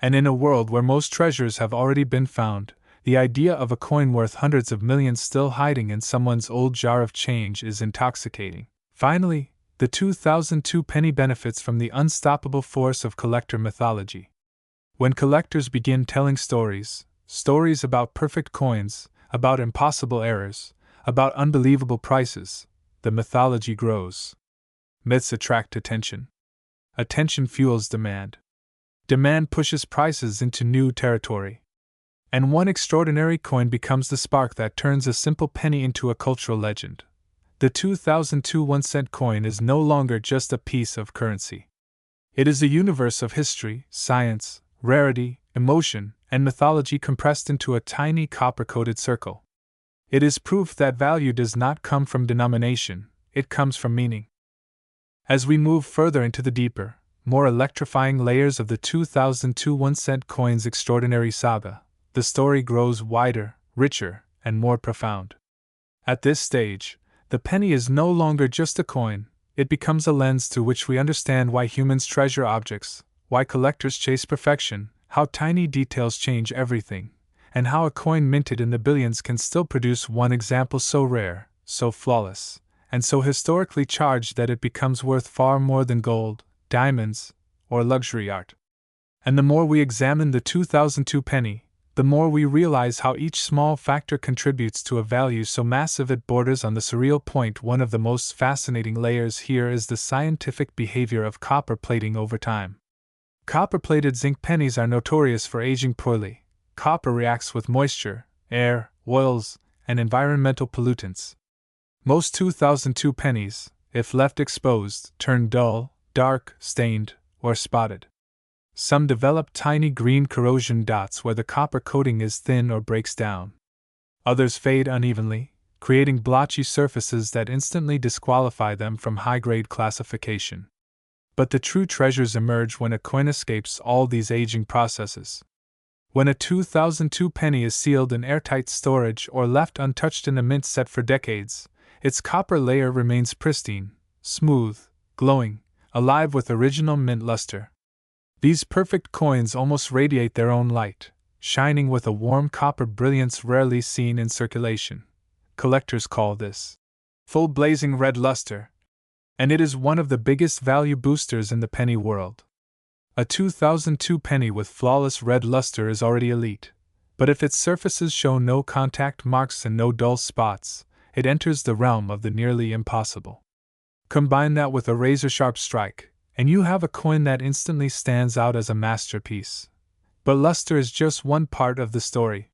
And in a world where most treasures have already been found, the idea of a coin worth hundreds of millions still hiding in someone's old jar of change is intoxicating. Finally, the 2002 penny benefits from the unstoppable force of collector mythology. When collectors begin telling stories about perfect coins, about impossible errors, about unbelievable prices, the mythology grows. Myths attract attention. Attention fuels demand. Demand pushes prices into new territory. And one extraordinary coin becomes the spark that turns a simple penny into a cultural legend. The 2002 1-cent coin is no longer just a piece of currency. It is a universe of history, science, rarity, emotion, and mythology compressed into a tiny copper-coated circle. It is proof that value does not come from denomination, it comes from meaning. As we move further into the deeper, more electrifying layers of the 2002 1-cent coin's extraordinary saga, the story grows wider, richer, and more profound. At this stage, the penny is no longer just a coin, it becomes a lens through which we understand why humans treasure objects, why collectors chase perfection, how tiny details change everything, and how a coin minted in the billions can still produce one example so rare, so flawless, and so historically charged that it becomes worth far more than gold, diamonds, or luxury art. And the more we examine the 2002 penny, the more we realize how each small factor contributes to a value so massive it borders on the surreal point. One of the most fascinating layers here is the scientific behavior of copper plating over time. Copper-plated zinc pennies are notorious for aging poorly. Copper reacts with moisture, air, oils, and environmental pollutants. Most 2002 pennies, if left exposed, turn dull, dark, stained, or spotted. Some develop tiny green corrosion dots where the copper coating is thin or breaks down. Others fade unevenly, creating blotchy surfaces that instantly disqualify them from high-grade classification. But the true treasures emerge when a coin escapes all these aging processes. When a 2002 penny is sealed in airtight storage or left untouched in a mint set for decades, its copper layer remains pristine, smooth, glowing, alive with original mint luster. These perfect coins almost radiate their own light, shining with a warm copper brilliance rarely seen in circulation. Collectors call this full blazing red luster, and it is one of the biggest value boosters in the penny world. A 2002 penny with flawless red luster is already elite, but if its surfaces show no contact marks and no dull spots, it enters the realm of the nearly impossible. Combine that with a razor-sharp strike, and you have a coin that instantly stands out as a masterpiece. But luster is just one part of the story.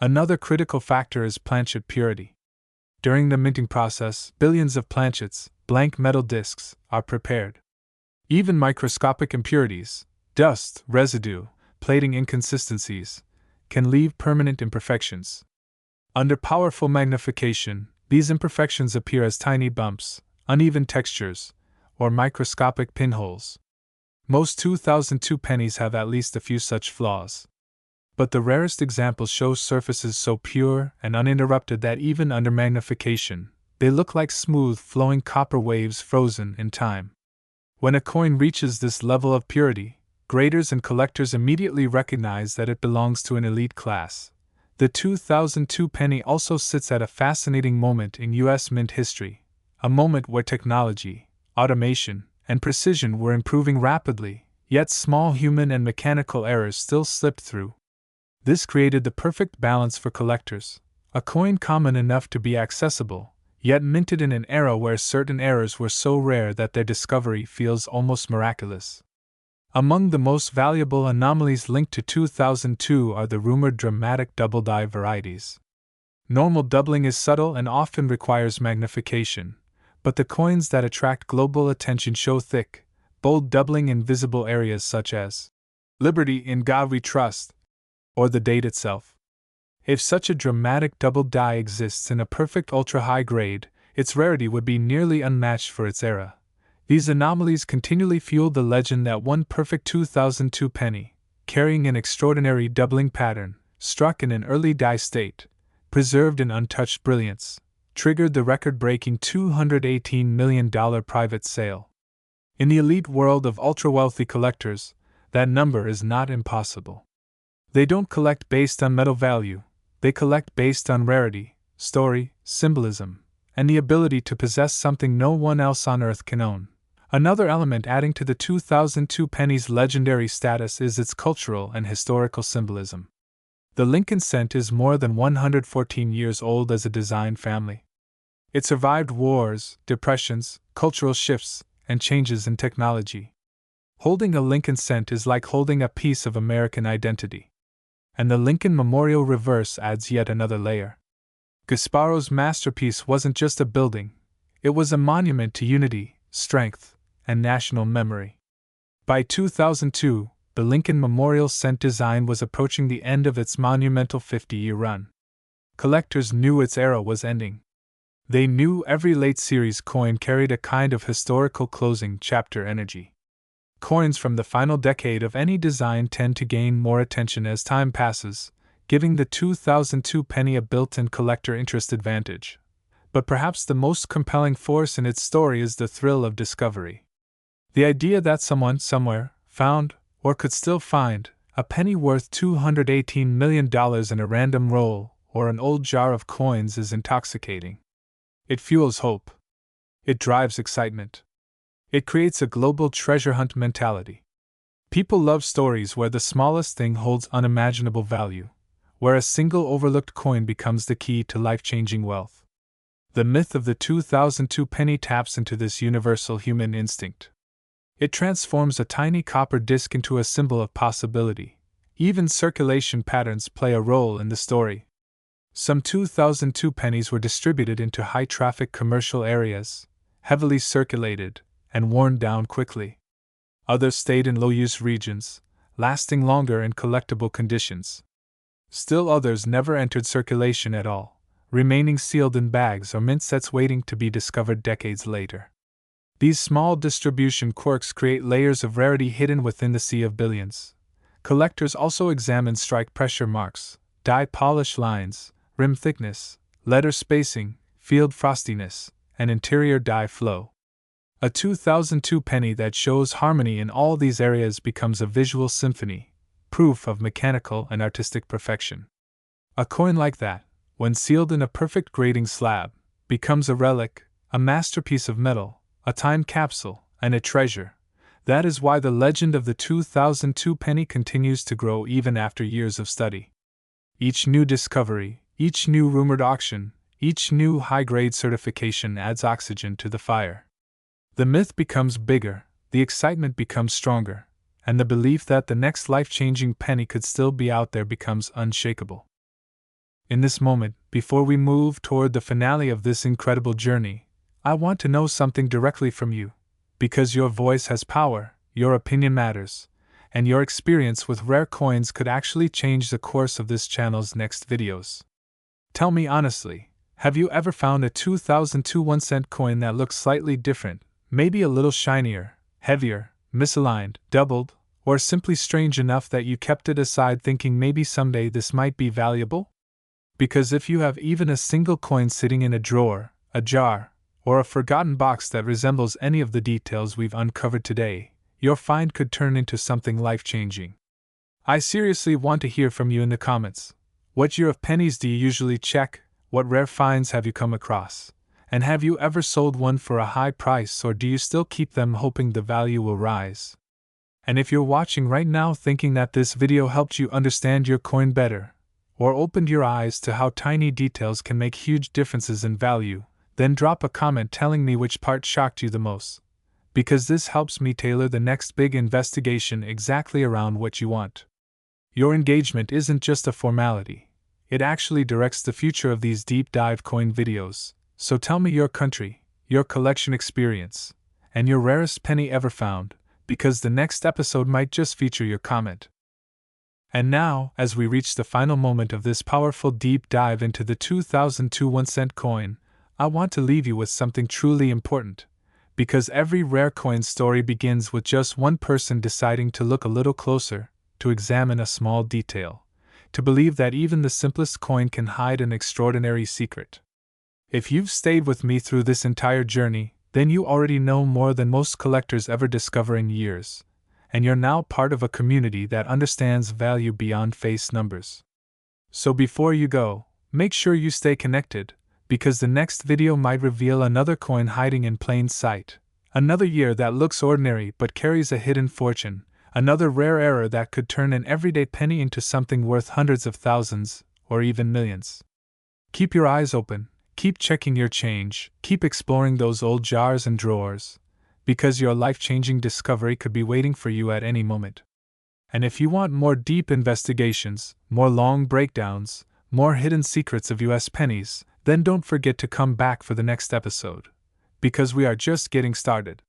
Another critical factor is planchet purity. During the minting process, billions of planchets, blank metal discs, are prepared. Even microscopic impurities, dust, residue, plating inconsistencies, can leave permanent imperfections. Under powerful magnification, these imperfections appear as tiny bumps, uneven textures, or microscopic pinholes. Most 2002 pennies have at least a few such flaws. But the rarest examples show surfaces so pure and uninterrupted that even under magnification, they look like smooth, flowing copper waves frozen in time. When a coin reaches this level of purity, graders and collectors immediately recognize that it belongs to an elite class. The 2002 penny also sits at a fascinating moment in U.S. mint history, a moment where technology, automation, and precision were improving rapidly, yet small human and mechanical errors still slipped through. This created the perfect balance for collectors, a coin common enough to be accessible, yet minted in an era where certain errors were so rare that their discovery feels almost miraculous. Among the most valuable anomalies linked to 2002 are the rumored dramatic double die varieties. Normal doubling is subtle and often requires magnification, but the coins that attract global attention show thick, bold doubling in visible areas such as Liberty in God We Trust, or the date itself. If such a dramatic double die exists in a perfect ultra-high grade, its rarity would be nearly unmatched for its era. These anomalies continually fueled the legend that one perfect 2002 penny, carrying an extraordinary doubling pattern, struck in an early die state, preserved in untouched brilliance, triggered the record-breaking $218 million private sale. In the elite world of ultra-wealthy collectors, that number is not impossible. They don't collect based on metal value, they collect based on rarity, story, symbolism, and the ability to possess something no one else on earth can own. Another element adding to the 2002 penny's legendary status is its cultural and historical symbolism. The Lincoln cent is more than 114 years old as a design family. It survived wars, depressions, cultural shifts, and changes in technology. Holding a Lincoln cent is like holding a piece of American identity. And the Lincoln Memorial reverse adds yet another layer. Gasparo's masterpiece wasn't just a building, it was a monument to unity, strength, and national memory. By 2002, the Lincoln Memorial cent design was approaching the end of its monumental 50-year run. Collectors knew its era was ending. They knew every late series coin carried a kind of historical closing chapter energy. Coins from the final decade of any design tend to gain more attention as time passes, giving the 2002 penny a built-in collector interest advantage. But perhaps the most compelling force in its story is the thrill of discovery. The idea that someone, somewhere, found, or could still find, a penny worth $218 million in a random roll or an old jar of coins is intoxicating. It fuels hope. It drives excitement. It creates a global treasure hunt mentality. People love stories where the smallest thing holds unimaginable value, where a single overlooked coin becomes the key to life-changing wealth. The myth of the 2002 penny taps into this universal human instinct. It transforms a tiny copper disc into a symbol of possibility. Even circulation patterns play a role in the story. Some 2002 pennies were distributed into high-traffic commercial areas, heavily circulated, and worn down quickly. Others stayed in low-use regions, lasting longer in collectible conditions. Still others never entered circulation at all, remaining sealed in bags or mint sets waiting to be discovered decades later. These small distribution quirks create layers of rarity hidden within the sea of billions. Collectors also examine strike pressure marks, die polish lines, rim thickness, letter spacing, field frostiness, and interior die flow. A 2002 penny that shows harmony in all these areas becomes a visual symphony, proof of mechanical and artistic perfection. A coin like that, when sealed in a perfect grading slab, becomes a relic, a masterpiece of metal, a time capsule, and a treasure. That is why the legend of the 2002 penny continues to grow even after years of study. Each new discovery, each new rumored auction, each new high-grade certification adds oxygen to the fire. The myth becomes bigger, the excitement becomes stronger, and the belief that the next life-changing penny could still be out there becomes unshakable. In this moment, before we move toward the finale of this incredible journey, I want to know something directly from you, because your voice has power, your opinion matters, and your experience with rare coins could actually change the course of this channel's next videos. Tell me honestly, have you ever found a 2002 1-cent coin that looks slightly different, maybe a little shinier, heavier, misaligned, doubled, or simply strange enough that you kept it aside thinking maybe someday this might be valuable? Because if you have even a single coin sitting in a drawer, a jar, or a forgotten box that resembles any of the details we've uncovered today, your find could turn into something life-changing. I seriously want to hear from you in the comments. What year of pennies do you usually check? What rare finds have you come across? And have you ever sold one for a high price, or do you still keep them hoping the value will rise? And if you're watching right now thinking that this video helped you understand your coin better, or opened your eyes to how tiny details can make huge differences in value, then drop a comment telling me which part shocked you the most, because this helps me tailor the next big investigation exactly around what you want. Your engagement isn't just a formality, it actually directs the future of these deep dive coin videos, so tell me your country, your collection experience, and your rarest penny ever found, because the next episode might just feature your comment. And now, as we reach the final moment of this powerful deep dive into the 2002 1-cent coin, I want to leave you with something truly important, because every rare coin story begins with just one person deciding to look a little closer, to examine a small detail, to believe that even the simplest coin can hide an extraordinary secret. If you've stayed with me through this entire journey, then you already know more than most collectors ever discover in years, and you're now part of a community that understands value beyond face numbers. So before you go, make sure you stay connected, because the next video might reveal another coin hiding in plain sight, another year that looks ordinary but carries a hidden fortune, another rare error that could turn an everyday penny into something worth hundreds of thousands, or even millions. Keep your eyes open, keep checking your change, keep exploring those old jars and drawers, because your life-changing discovery could be waiting for you at any moment. And if you want more deep investigations, more long breakdowns, more hidden secrets of US pennies, then don't forget to come back for the next episode, because we are just getting started.